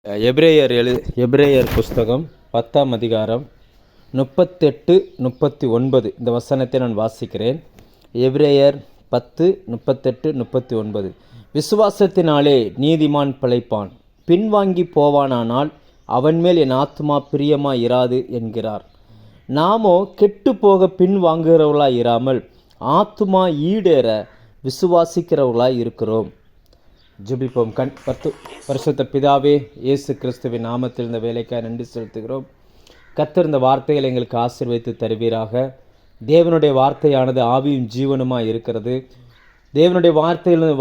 எபிரேயர் புஸ்தகம் 10ஆம் அதிகாரம் 38-39 இந்த வசனத்தை நான் வாசிக்கிறேன். எபிரேயர் 10:38-39. விசுவாசத்தினாலே நீதிமான் பிழைப்பான், பின்வாங்கி போவானானால் அவன் மேல் என் ஆத்துமா பிரியமாய் இராது என்கிறார். நாமோ கெட்டு போக பின்வாங்குகிறவர்களாய் இராமல் ஆத்துமா ஈடேற விசுவாசிக்கிறவர்களாய் இருக்கிறோம். ஜெபிப்போம். பரிசுத்த பிதாவே, இயேசு கிறிஸ்துவின் நாமத்தில் இந்த வேலைக்காக நன்றி செலுத்துகிறோம். கர்த்தர் இந்த வார்த்தைகளை எங்களுக்கு ஆசீர்வதித்து தருவீராக. தேவனுடைய வார்த்தையானது ஆவியும் ஜீவனுமாக இருக்கிறது. தேவனுடைய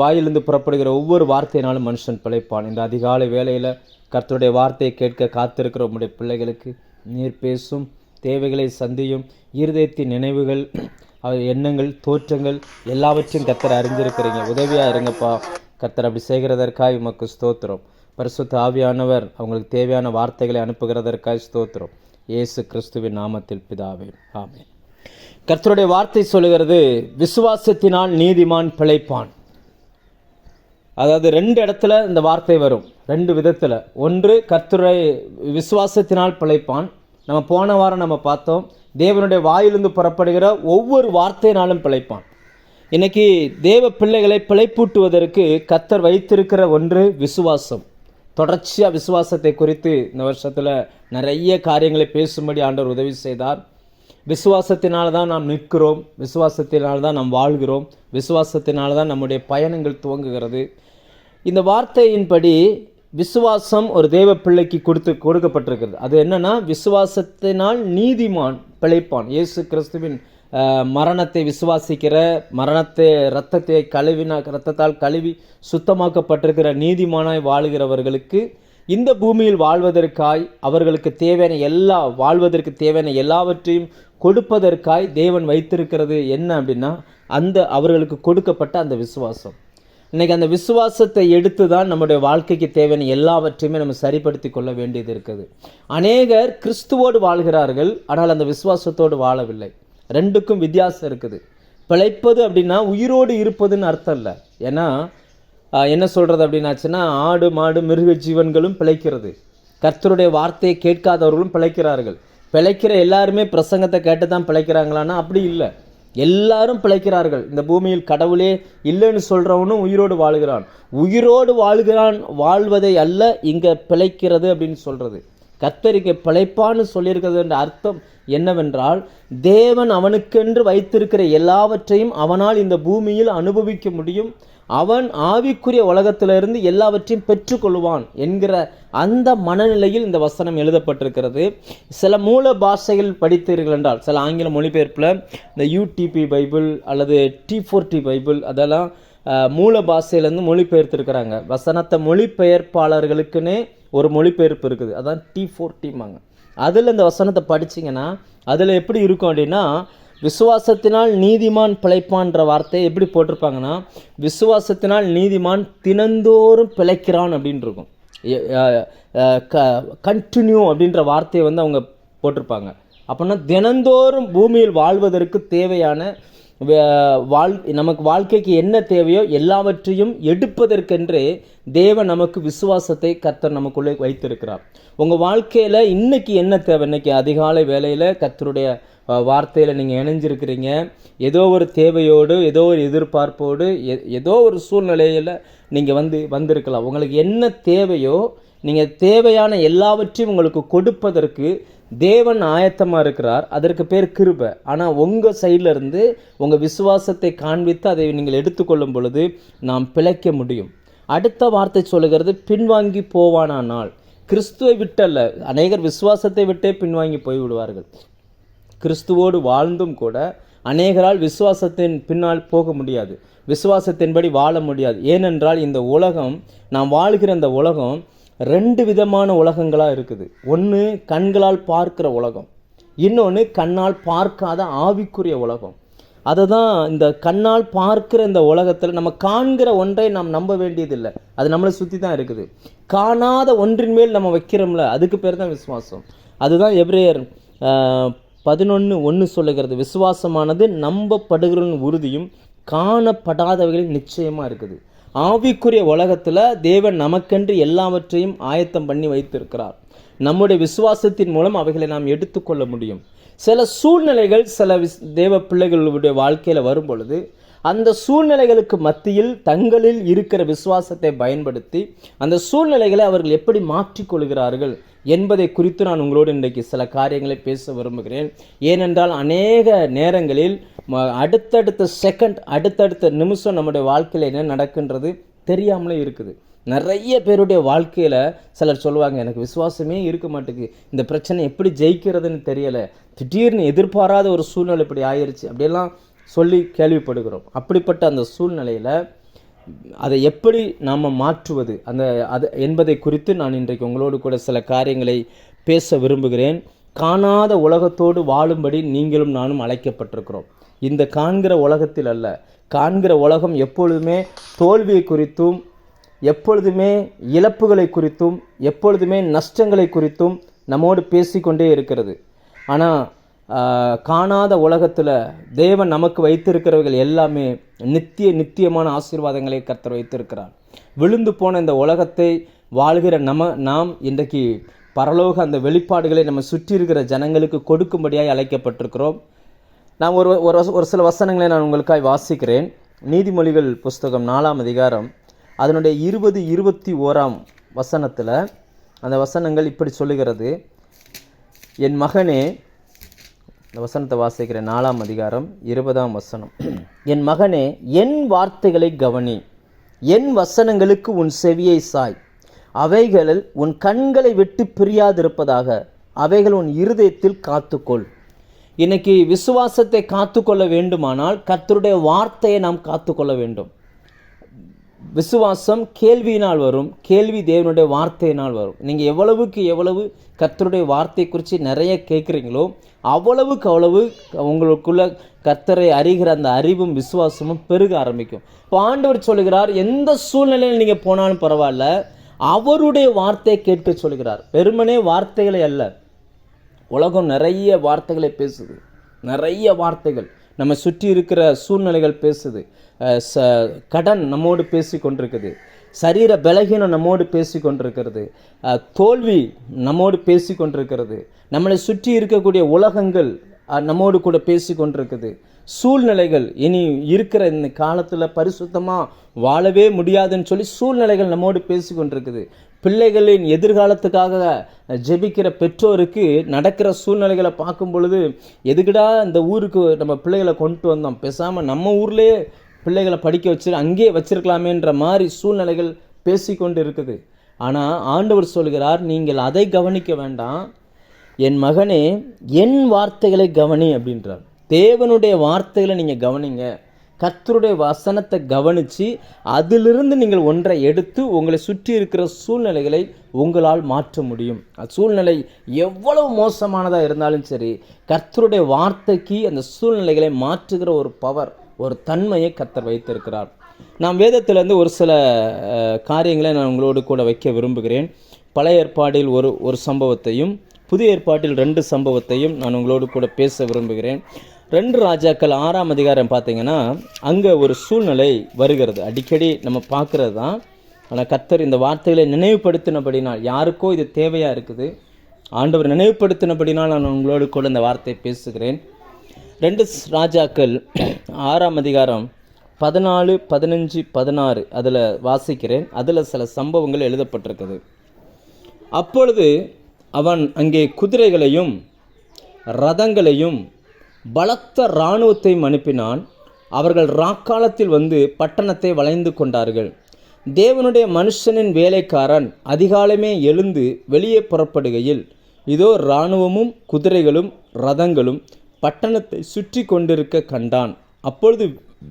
வாயிலிருந்து புறப்படுகிற ஒவ்வொரு வார்த்தையினாலும் மனுஷன் பிழைப்பான். இந்த அதிகாலை வேளையில் கர்த்தருடைய வார்த்தையை கேட்க காத்திருக்கிற உங்களுடைய பிள்ளைகளுக்கு நீர் பேசும், தேவைகளை சந்தியும், இருதயத்தின் நினைவுகள், எண்ணங்கள், தோற்றங்கள் எல்லாவற்றையும் கர்த்தர் அறிஞ்சிருக்கிறீங்க. உதவியாக இருங்கப்பா. கர்த்தர் அப்படி செய்கிறதற்காக உமக்கு ஸ்தோத்திரம். பரிசுத்த ஆவியானவர் அவங்களுக்கு தேவையான வார்த்தைகளை அனுப்புகிறதற்காக ஸ்தோத்திரம். இயேசு கிறிஸ்துவின் நாமத்தில் பிதாவே, ஆமென். கர்த்தருடைய வார்த்தை சொல்லுகிறது, விசுவாசத்தினால் நீதிமான் பிழைப்பான். அதாவது ரெண்டு இடத்துல இந்த வார்த்தை வரும், ரெண்டு விதத்தில். ஒன்று, கர்த்தருடைய விசுவாசத்தினால் பிழைப்பான். நம்ம போன வாரம் நம்ம பார்த்தோம், தேவனுடைய வாயிலிருந்து புறப்படுகிற ஒவ்வொரு வார்த்தையினாலும் பிழைப்பான். இன்னைக்கு தேவ பிள்ளைகளை பிழைப்பூட்டுவதற்கு கர்த்தர் வைத்திருக்கிற ஒன்று விசுவாசம். தொடர்ச்சியாக விசுவாசத்தை குறித்து இந்த வருஷத்தில் நிறைய காரியங்களை பேசும்படி ஆண்டவர் உதவி செய்தார். விசுவாசத்தினால தான் நாம் நிற்கிறோம், விசுவாசத்தினால தான் நாம் வாழ்கிறோம், விசுவாசத்தினால தான் நம்முடைய பயணங்கள் துவங்குகிறது. இந்த வார்த்தையின்படி விசுவாசம் ஒரு தேவ பிள்ளைக்கு கொடுக்கப்பட்டிருக்கிறது. அது என்னன்னா, விசுவாசத்தினால் நீதிமான் பிழைப்பான். இயேசு கிறிஸ்துவின் மரணத்தை விசுவாசிக்கிற, இரத்தத்தால் கழுவி சுத்தமாக்கப்பட்டிருக்கிற நீதிமானாய் வாழுகிறவர்களுக்கு இந்த பூமியில் வாழ்வதற்காய், அவர்களுக்கு தேவையான வாழ்வதற்கு தேவையான எல்லாவற்றையும் கொடுப்பதற்காய் தேவன் வைத்திருக்கிறது என்ன அப்படின்னா, அவர்களுக்கு கொடுக்கப்பட்ட அந்த விசுவாசம். இன்றைக்கி அந்த விசுவாசத்தை எடுத்து தான் நம்முடைய வாழ்க்கைக்கு தேவையான எல்லாவற்றையுமே நம்ம சரிப்படுத்தி கொள்ள வேண்டியது இருக்குது. அநேகர் கிறிஸ்துவோடு வாழ்கிறார்கள், ஆனால் அந்த விசுவாசத்தோடு வாழவில்லை. ரெண்டுக்கும் வித்தியாசம் இருக்குது. பிழைப்பது அப்படின்னா உயிரோடு இருப்பதுன்னு அர்த்தம் இல்லை. ஏன்னா என்ன சொல்கிறது அப்படின்னாச்சுன்னா, ஆடு மாடு மிருக ஜீவன்களும் பிழைக்கிறது, கர்த்தருடைய வார்த்தையை கேட்காதவர்களும் பிழைக்கிறார்கள். பிழைக்கிற எல்லாருமே பிரசங்கத்தை கேட்டு தான் பிழைக்கிறாங்களான்னா அப்படி இல்லை. எல்லாரும் பிழைக்கிறார்கள். இந்த பூமியில் கடவுளே இல்லைன்னு சொல்கிறவனும் உயிரோடு வாழ்கிறான். வாழ்வதை அல்ல இங்கே பிழைக்கிறது அப்படின்னு சொல்கிறது. கர்த்தருக்கு பிழைப்பான்னு சொல்லியிருக்கிறது என்ற அர்த்தம் என்னவென்றால், தேவன் அவனுக்கென்று வைத்திருக்கிற எல்லாவற்றையும் அவனால் இந்த பூமியில் அனுபவிக்க முடியும். அவன் ஆவிக்குரிய உலகத்திலிருந்து எல்லாவற்றையும் பெற்றுக்கொள்வான் என்கிற அந்த மனநிலையில் இந்த வசனம் எழுதப்பட்டிருக்கிறது. சில மூல பாஷைகள் படித்தீர்கள் என்றால், சில ஆங்கில மொழிபெயர்ப்பில் இந்த UTP பைபிள் அல்லது T4T பைபிள், அதெல்லாம் மூல பாஷையிலேருந்து மொழிபெயர்த்திருக்கிறாங்க. வசனத்தை மொழிபெயர்ப்பாளர்களுக்குன்னே ஒரு மொழிபெயர்ப்பு இருக்குது, அதான் T4Tமாங்க. அதில் இந்த வசனத்தை படிச்சிங்கன்னா அதில் எப்படி இருக்கும் அப்படின்னா, விசுவாசத்தினால் நீதிமான் பிழைப்பான்ற வார்த்தையை எப்படி போட்டிருப்பாங்கன்னா, விசுவாசத்தினால் நீதிமான் தினந்தோறும் பிழைக்கிறான் அப்படின்னு இருக்கும். கண்டினியூ அப்படின்ற வார்த்தையை அவங்க போட்டிருப்பாங்க. அப்படின்னா தினந்தோறும் பூமியில் வாழ்வதற்கு தேவையான நமக்கு வாழ்க்கைக்கு என்ன தேவையோ எல்லாவற்றையும் எடுப்பதற்கென்றே தேவன் நமக்கு விசுவாசத்தை கர்த்தர் நமக்குள்ளே வைத்திருக்கிறார். உங்கள் வாழ்க்கையில் இன்னைக்கு என்ன தேவை? இன்னைக்கு அதிகாலை வேளையில் கர்த்தருடைய வார்த்தையில் நீங்கள் இணைஞ்சிருக்கிறீங்க. ஏதோ ஒரு தேவையோடு, ஏதோ ஒரு எதிர்பார்ப்போடு, ஏதோ ஒரு சூழ்நிலையில் நீங்கள் வந்திருக்கலாம். உங்களுக்கு என்ன தேவையோ, நீங்கள் தேவையான எல்லாவற்றையும் உங்களுக்கு கொடுப்பதற்கு தேவன் ஆயத்தமாக இருக்கிறார். அதற்கு பேர் கிருபை. ஆனால் உங்கள் சைடில் இருந்து உங்கள் விசுவாசத்தை காண்பித்து அதை நீங்கள் எடுத்துக்கொள்ளும் பொழுது நாம் பிழைக்க முடியும். அடுத்த வார்த்தை சொல்லுகிறது, பின்வாங்கி போவானானால். கிறிஸ்துவை விட்டல்ல, அநேகர் விசுவாசத்தை விட்டே பின்வாங்கி போய்விடுவார்கள். கிறிஸ்துவோடு வாழ்ந்தும் கூட அநேகரால் விசுவாசத்தின் பின்னால் போக முடியாது, விசுவாசத்தின்படி வாழ முடியாது. ஏனென்றால் இந்த உலகம், நாம் வாழ்கிற இந்த உலகம் ரெண்டு விதமான உலகங்களாக இருக்குது. ஒன்று கண்களால் பார்க்கிற உலகம், இன்னொன்று கண்ணால் பார்க்காத ஆவிக்குரிய உலகம். அதை தான் இந்த கண்ணால் பார்க்கிற இந்த உலகத்தில் நம்ம காண்கிற ஒன்றை நாம் நம்ப வேண்டியதில்லை, அது நம்மளை சுற்றி தான் இருக்குது. காணாத ஒன்றின் மேல் நம்ம வைக்கிறோம்ல, அதுக்கு பேர் தான் விசுவாசம். அதுதான் எபிரேயர் 11:1 சொல்லுகிறது, விசுவாசமானது நம்பப்படுகிற உறுதியும் காணப்படாதவைகளின் நிச்சயமாக இருக்குது. ஆவிக்குரிய உலகத்தில் தேவன் நமக்கென்று எல்லாவற்றையும் ஆயத்தம் பண்ணி வைத்திருக்கிறார். நம்முடைய விசுவாசத்தின் மூலம் அவைகளை நாம் எடுத்துக்கொள்ள முடியும். சில சூழ்நிலைகள் சில தேவ பிள்ளைகளுடைய வாழ்க்கையில் வரும் பொழுது அந்த சூழ்நிலைகளுக்கு மத்தியில் தங்களில் இருக்கிற விசுவாசத்தை பயன்படுத்தி அந்த சூழ்நிலைகளை அவர்கள் எப்படி மாற்றிக்கொள்கிறார்கள் என்பதை குறித்து நான் உங்களோடு இன்றைக்கு சில காரியங்களை பேச விரும்புகிறேன். ஏனென்றால் அநேக நேரங்களில் அடுத்தடுத்த செகண்ட் அடுத்தடுத்த நிமிஷம் நம்முடைய வாழ்க்கையில் என்ன நடக்கின்றது தெரியாமலே இருக்குது. நிறைய பேருடைய வாழ்க்கையில் சிலர் சொல்லுவாங்க, எனக்கு விசுவாசமே இருக்க மாட்டேங்குது, இந்த பிரச்சனை எப்படி ஜெயிக்கிறதுன்னு தெரியலை, திடீர்னு எதிர்பாராத ஒரு சூழ்நிலை இப்படி ஆயிடுச்சு அப்படியெல்லாம் சொல்லி கேள்விப்படுகிறோம். அப்படிப்பட்ட அந்த சூழ்நிலையில் அதை எப்படி நாம் மாற்றுவது அது என்பதை குறித்து நான் இன்றைக்கு உங்களோடு கூட சில காரியங்களை பேச விரும்புகிறேன். காணாத உலகத்தோடு வாழும்படி நீங்களும் நானும் அழைக்கப்பட்டிருக்கிறோம். இந்த காண்கிற உலகத்தில் அல்ல. காண்கிற உலகம் எப்பொழுதுமே தோல்வியை குறித்தும், எப்பொழுதுமே இழப்புகளை குறித்தும், எப்பொழுதுமே நஷ்டங்களை குறித்தும் நம்மோடு பேசிக்கொண்டே இருக்கிறது. ஆனால் காணாத உலகத்தில் தேவன் நமக்கு வைத்திருக்கிறவர்கள் எல்லாமே நித்தியமான ஆசீர்வாதங்களை கர்த்தர் வைத்திருக்கிறார். விழுந்து போன இந்த உலகத்தை வாழ்கிற நாம் இன்றைக்கு பரலோக அந்த வெளிப்பாடுகளை நம்ம சுற்றி இருக்கிற ஜனங்களுக்கு கொடுக்கும்படியாக அழைக்கப்பட்டிருக்கிறோம். நான் ஒரு சில வசனங்களை நான் உங்களுக்காக வாசிக்கிறேன். நீதிமொழிகள் புஸ்தகம் 4ஆம் அதிகாரம் அதனுடைய 20-21 வசனத்தில் அந்த வசனங்கள் இப்படி சொல்லுகிறது. என் மகனே, இந்த வசனத்தை வாசிக்கிறேன். 4ஆம் அதிகாரம் 20ஆம் வசனம். என் மகனே, என் வார்த்தைகளை கவனி, என் வசனங்களுக்கு உன் செவியை சாய், அவைகளில் உன் கண்களை விட்டு பிரியாதிருப்பதாக, அவைகள் உன் இருதயத்தில் காத்துக்கொள். இன்னைக்கு விசுவாசத்தை காத்துக்கொள்ள வேண்டுமானால் கர்த்தருடைய வார்த்தையை நாம் காத்துக்கொள்ள வேண்டும். விசுவாசம் கேள்வியினால் வரும், கேள்வி தேவனுடைய வார்த்தையினால் வரும். நீங்கள் எவ்வளவுக்கு எவ்வளவு கர்த்தருடைய வார்த்தை குறித்து நிறைய கேட்குறீங்களோ அவ்வளவுக்கு அவ்வளவு உங்களுக்குள்ள கர்த்தரை அறிகிற அந்த அறிவும் விசுவாசமும் பெருக ஆரம்பிக்கும். இப்போ ஆண்டவர் சொல்லுகிறார், எந்த சூழ்நிலையில் நீங்கள் போனாலும் பரவாயில்ல, அவருடைய வார்த்தையை கேட்க சொல்கிறார். வெறுமனே வார்த்தைகளை அல்ல. உலகம் நிறைய வார்த்தைகளை பேசுது, நிறைய வார்த்தைகள் நம்ம சுற்றி இருக்கிற சூழ்நிலைகள் பேசுது. கடன் நம்மோடு பேசி கொண்டிருக்குது, சரீர பலகீனம் நம்மோடு பேசி கொண்டிருக்கிறது, தோல்வி நம்மோடு பேசி கொண்டிருக்கிறது, நம்மளை சுற்றி இருக்கக்கூடிய உலகங்கள் நம்மோடு கூட பேசி கொண்டிருக்குது, சூழ்நிலைகள் இனி இருக்கிற இந்த காலத்தில் பரிசுத்தமாக வாழவே முடியாதுன்னு சொல்லி சூழ்நிலைகள் நம்மோடு பேசி கொண்டிருக்குது. பிள்ளைகளின் எதிர்காலத்துக்காக ஜெபிக்கிற பெற்றோருக்கு நடக்கிற சூழ்நிலைகளை பார்க்கும் பொழுது, எதுக்குடா இந்த ஊருக்கு நம்ம பிள்ளைகளை கொண்டு வந்தோம், பேசாமல் நம்ம ஊர்லேயே பிள்ளைகளை படிக்க வச்சு அங்கேயே வச்சிருக்கலாமேன்ற மாதிரி சூழ்நிலைகள் பேசி கொண்டு இருக்குது. ஆனால் ஆண்டவர் சொல்கிறார், நீங்கள் அதை கவனிக்க வேண்டாம், என் மகனே என் வார்த்தைகளை கவனி அப்படின்றார். தேவனுடைய வார்த்தைகளை நீங்கள் கவனிங்க, கர்த்தருடைய வசனத்தை கவனித்து அதிலிருந்து நீங்கள் ஒன்றை எடுத்து உங்களை சுற்றி இருக்கிற சூழ்நிலைகளை உங்களால் மாற்ற முடியும். சூழ்நிலை எவ்வளவு மோசமானதாக இருந்தாலும் சரி, கர்த்தருடைய வார்த்தைக்கு அந்த சூழ்நிலைகளை மாற்றுகிற ஒரு பவர், ஒரு தன்மையை கர்த்தர் வைத்திருக்கிறார். நான் வேதத்திலேருந்து ஒரு சில காரியங்களை நான் உங்களோடு கூட வைக்க விரும்புகிறேன். பழைய ஏற்பாட்டில் ஒரு சம்பவத்தையும் புதிய ஏற்பாட்டில் 2 சம்பவத்தையும் நான் உங்களோடு கூட பேச விரும்புகிறேன். 2 ராஜாக்கள் 6ஆம் அதிகாரம் பார்த்தீங்கன்னா அங்கே ஒரு சூழ்நிலை வருகிறது, அடிக்கடி நம்ம பார்க்குறது தான். ஆனால் கர்த்தர் இந்த வார்த்தைகளை நினைவுபடுத்தினபடினால், யாருக்கோ இது தேவையாக இருக்குது, ஆண்டவர் நினைவுபடுத்தினபடினால் நான் உங்களோடு கூட இந்த வார்த்தையை பேசுகிறேன். 2 ராஜாக்கள் 6ஆம் அதிகாரம் 14, 15, 16 அதில் வாசிக்கிறேன். அதில் சில சம்பவங்கள் எழுதப்பட்டிருக்குது. அப்பொழுது அவன் அங்கே குதிரைகளையும் ரதங்களையும் பலத்த இராணுவத்தையும் அனுப்பினான். அவர்கள் ராக்காலத்தில் வந்து பட்டணத்தை வளைந்து கொண்டார்கள். தேவனுடைய மனுஷனின் வேலைக்காரன் அதிகாலமே எழுந்து வெளியே புறப்படுகையில், இதோ இராணுவமும் குதிரைகளும் ரதங்களும் பட்டணத்தை சுற்றி கொண்டிருக்க கண்டான். அப்பொழுது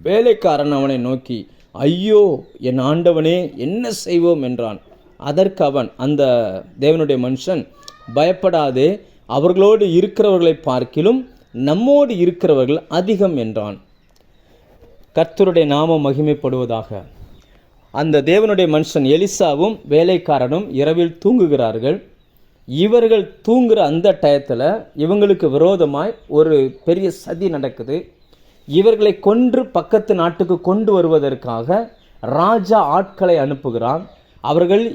வேலைக்காரன் அவனை நோக்கி, ஐயோ என் ஆண்டவனே, என்ன செய்வோம் என்றான். அதற்கு அவன், அந்த தேவனுடைய மனுஷன், பயப்படாதே, அவர்களோடு இருக்கிறவர்களை பார்க்கிலும் நம்மோடு இருக்கிறவர்கள் அதிகம் என்றான். கர்த்தருடைய நாமம் மகிமைப்படுவதாக. அந்த தேவனுடைய மனுஷன் எலிசாவும் வேலைக்காரனும் இரவில் தூங்குகிறார்கள். இவர்கள் தூங்குகிற அந்த டயத்தில் இவங்களுக்கு விரோதமாய் ஒரு பெரிய சதி நடக்குது. இவர்களை கொன்று பக்கத்து நாட்டுக்கு கொண்டு வருவதற்காக ராஜா ஆட்களை அனுப்புகிறான்.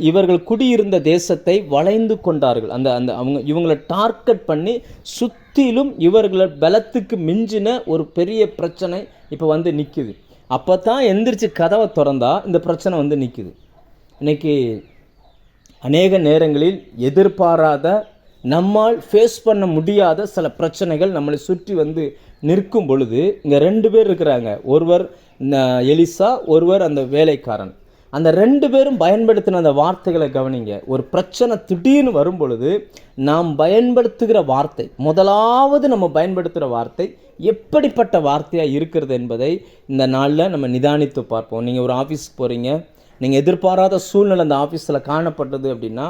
இவர்கள் குடியிருந்த தேசத்தை வளைந்து கொண்டார்கள். அந்த அந்த இவங்களை டார்கெட் பண்ணி சுற்றிலும் இவர்களை பலத்துக்கு மிஞ்சின ஒரு பெரிய பிரச்சனை இப்போ வந்து நிற்குது. அப்போ தான் எந்திரிச்சு கதவை திறந்தா இந்த பிரச்சனை வந்து நிற்குது. இன்றைக்கி அநேக நேரங்களில் எதிர்பாராத, நம்மால் ஃபேஸ் பண்ண முடியாத சில பிரச்சனைகள் நம்மளை சுற்றி வந்து நிற்கும் பொழுது இங்கே 2 பேர் இருக்கிறாங்க. ஒருவர் எலிசா, ஒருவர் அந்த வேலைக்காரன். அந்த 2 பேரும் பயன்படுத்தின அந்த வார்த்தைகளை கவனிங்க. ஒரு பிரச்சனை திடீர்னு வரும் பொழுது நாம் பயன்படுத்துகிற வார்த்தை, முதலாவது நம்ம பயன்படுத்துகிற வார்த்தை எப்படிப்பட்ட வார்த்தையாக இருக்கிறது என்பதை இந்த நாளில் நம்ம நிதானித்து பார்ப்போம். நீங்கள் ஒரு ஆஃபீஸ்க்கு போகிறீங்க, நீங்கள் எதிர்பாராத சூழ்நிலை அந்த ஆஃபீஸில் காணப்பட்டது அப்படின்னா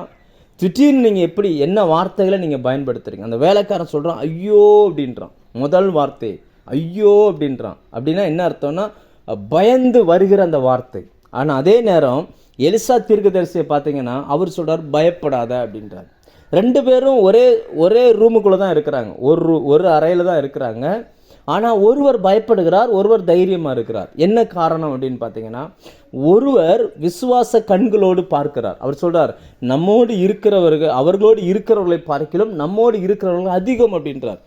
திடீர்னு நீங்கள் என்ன வார்த்தைகளை நீங்கள் பயன்படுத்துகிறீங்க? அந்த வேலைக்காரன் சொல்கிறான் ஐயோ அப்படின்றான். முதல் வார்த்தை ஐயோ அப்படின்றான். அப்படின்னா என்ன அர்த்தம்னா பயந்து வருகிற அந்த வார்த்தை. ஆனால் அதே நேரம் எலிசா தீர்க்கதரிசியை பார்த்தீங்கன்னா அவர் சொல்கிறார் பயப்படாத அப்படின்றார். 2 பேரும் ஒரே ரூமுக்குள்ளே தான் இருக்கிறாங்க, ஒரு அறையில் தான் இருக்கிறாங்க. ஆனால் ஒருவர் பயப்படுகிறார், ஒருவர் தைரியமாக இருக்கிறார். என்ன காரணம் அப்படின்னு பார்த்தீங்கன்னா, ஒருவர் விசுவாச கண்களோடு பார்க்கிறார். அவர் சொல்கிறார் நம்மோடு இருக்கிறவர்கள் அவர்களோடு இருக்கிறவர்களை பார்க்கிலும் நம்மோடு இருக்கிறவர்கள் அதிகம் அப்படின்றார்.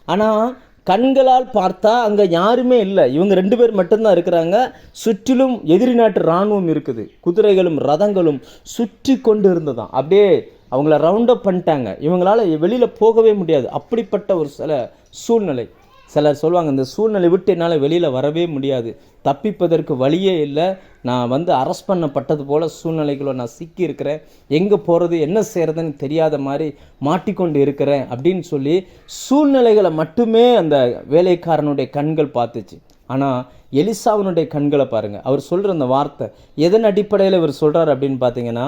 ஆனால் கண்களால் பார்த்தா அங்கே யாருமே இல்லை, இவங்க 2 பேர் மட்டும்தான் இருக்கிறாங்க. சுற்றிலும் எதிரி நாட்டு இராணுவம் இருக்குது, குதிரைகளும் ரதங்களும் சுற்றி கொண்டு இருந்ததான். அப்படியே அவங்கள ரவுண்ட் அப் பண்ணிட்டாங்க, இவங்களால் வெளியில் போகவே முடியாது. அப்படிப்பட்ட ஒரு சில சூழ்நிலை. சிலர் சொல்லுவாங்க இந்த சூழ்நிலை விட்டு என்னால் வெளியில் வரவே முடியாது, தப்பிப்பதற்கு வழியே இல்லை, நான் வந்து அரெஸ்ட் பண்ணப்பட்டது போல் சூழ்நிலைகளோ நான் சிக்கி இருக்கிறேன், எங்கே போகிறது என்ன செய்கிறதுன்னு தெரியாத மாதிரி மாட்டிக்கொண்டு இருக்கிறேன் அப்படின்னு சொல்லி சூழ்நிலைகளை மட்டுமே அந்த வேலைக்காரனுடைய கண்கள் பார்த்துச்சு. ஆனால் எலிசாவினுடைய கண்களை பாருங்கள். அவர் சொல்கிற அந்த வார்த்தை எதன் அடிப்படையில் இவர் சொல்கிறார் அப்படின்னு பார்த்தீங்கன்னா,